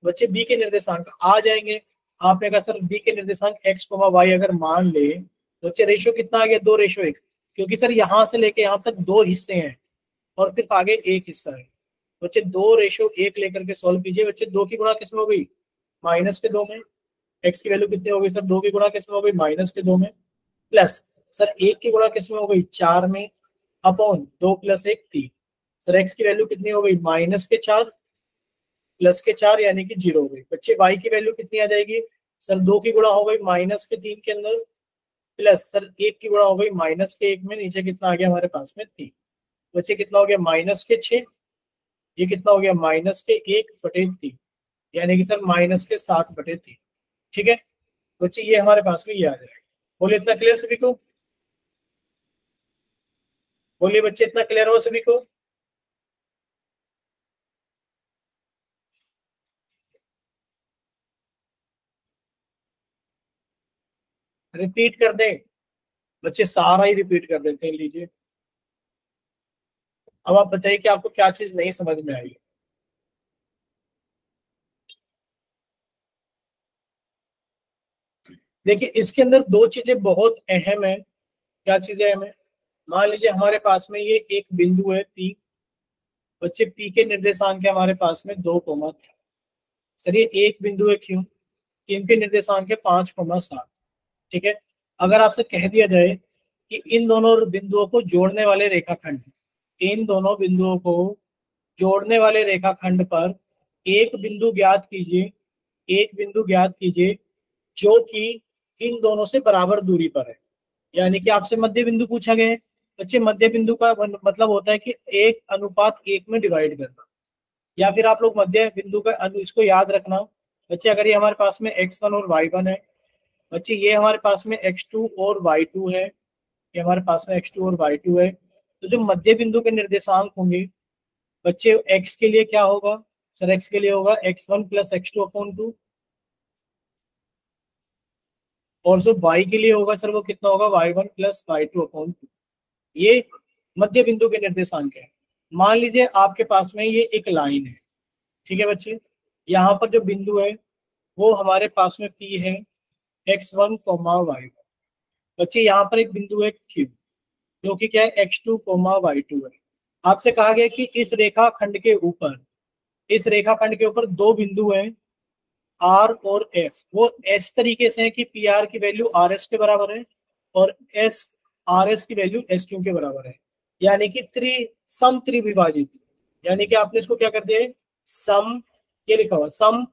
S1: बच्चे B के निर्देशांक आ जाएंगे। आपने कहा सर B के निर्देशांक x, y अगर मान ले, बच्चे रेशियो कितना आ गया? 2:1, क्योंकि सर यहाँ से लेके यहाँ तक 2 हिस्से हैं और सिर्फ आगे एक हिस्सा है। बच्चे 2:1 लेकर के सॉल्व कीजिए। बच्चे 2 की गुणा किसमें हो गई? -2 में। x की वैल्यू कितनी हो गई? सर 2 की गुणा किसमें हो गई? -2 में, प्लस सर 1 की गुणा किसमें हो गई? 4 में, अपॉन 2 + 1 3। सर x की वैल्यू कितनी हो गई? -4 + 4 यानी कि 0 हो गई। बच्चे y की वैल्यू कितनी आ जाएगी? सर 2 की गुणा हो गई -3 के अंदर, प्लस सर 1 की गुणा हो गई -1 में, नीचे कितना आ गया हमारे पास में 3। बच्चे कितना हो गया? -6, ये कितना हो गया? -1/3, यानी कि सर -7/3। ठीक है बच्चे, ये हमारे पास में ये आ जाएगा। बोलिए इतना क्लियर सभी को? बोलिए बच्चे इतना क्लियर हो सभी को? रिपीट कर दें? बच्चे सारा ही रिपीट कर देते हैं, लीजिए। अब आप बताइए कि आपको क्या चीज नहीं समझ में आई। देखिए इसके अंदर दो चीजें बहुत अहम है। क्या चीजें अहम है? मान लीजिए हमारे पास में ये एक बिंदु है पी। बच्चे पी के निर्देशांक है हमारे पास में 2, सर ये एक बिंदु है क्यों? इनके निर्देशांक है 5, 7। ठीक है, अगर आपसे कह दिया जाए कि इन दोनों बिंदुओं को जोड़ने वाले रेखाखंड, इन दोनों बिंदुओं को जोड़ने वाले रेखाखंड पर एक बिंदु ज्ञात कीजिए, एक बिंदु ज्ञात कीजिए जो कि इन दोनों से बराबर दूरी पर है। यानी कि आपसे मध्य बिंदु पूछा गया है। बच्चे मध्य बिंदु का मतलब होता है कि 1:1 में डिवाइड करना, या फिर आप लोग मध्य बिंदु का इसको याद रखना। बच्चे अगर ये हमारे पास में x1 और y1 है, बच्चे ये हमारे पास में x2 और y2 है, ये हमारे पास में x2 और y2 है, तो जो मध्य बिंदु के निर्देशांक होंगे बच्चे x के लिए क्या होगा? सर x के लिए होगा x1 प्लस x2/2, और जो y के लिए होगा सर वो कितना होगा? y1 plus y2/2। ये मध्य बिंदु के निर्देशांक है। मान लीजिए आपके पास में ये एक लाइन है, ठीक है बच्चे, यहाँ पर जो बिंदु है वो हमारे पास में P है, x1, y1। बच्चे यहाँ पर एक बिंदु है Q जो कि क्या है? x2, y2 है। आपसे कहा गया कि इस रेखाखंड के ऊपर, इस रेखाखंड के ऊपर दो बिंदु हैं R और S। वो S तरीके से है कि PR की वैल्यू RS के बराबर है और RS की वैल्यू SQ के बराबर है। यानी कि सम त्रिविभाजित, यानी कि आपने इसको क्या कर दिया है? सम, ये लिखा हुआ सम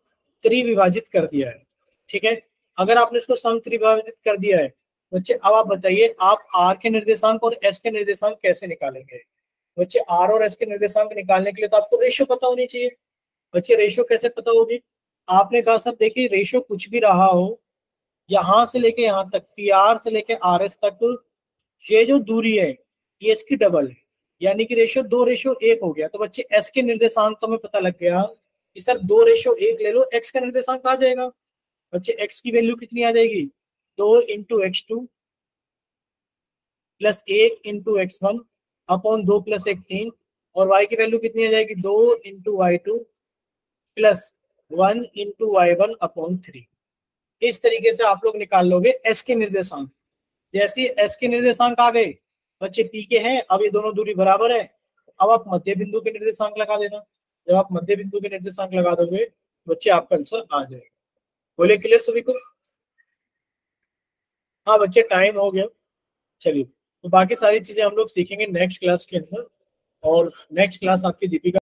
S1: त्रिविभाजित कर दिया है। ठीक है, अगर आपने इसको सम त्रिविभाजित कर दिया है बच्चे, अब आप बताइए आप R के निर्देशांक और S के निर्देशांक कैसे निकालेंगे? बच्चे R और S के निर्देशांक निकालने के लिए तो आपको रेशियो पता होनी चाहिए। बच्चे रेशियो कैसे पता होगी? आपने कहा सर देखिए रेशियो कुछ भी रहा हो, यहां से लेके यहां तक, PR से लेके RS तक ये जो दूरी है ये इसकी डबल है, यानी कि रेशियो 2:1 हो गया। तो बच्चे S के निर्देशांक तो हमें पता लग गया कि सर 2:1 ले लो, X का निर्देशांक आ जाएगा। बच्चे X की वैल्यू कितनी आ जाएगी? 2 × x2 प्लस 1 × x1 अपॉन 2 + 1 3, और Y की वैल्यू कितनी आ जाएगी? 2 × y2 प्लस 1 × y1 अपॉन 3। इस तरीके से आप लोग निकाल लोगे S के निर्देशांक। जैसे S के निर्देशांक आ गए बच्चे P के हैं, अब ये दोनों दूरी बराबर है, अब आप मध्य बिंदु के निर्देशांक लगा देना। जब आप मध्य बिंदु के निर्देशांक लगा दोगे बच्चे आपका आंसर आ जाएगा। बोले क्लियर सभी को? हाँ बच्चे टाइम हो गया, चलिए तो बाकी सारी चीजें हम लोग सीखेंगे नेक्स्ट क्लास के अंदर। और नेक्स्ट क्लास आपकी दीपिका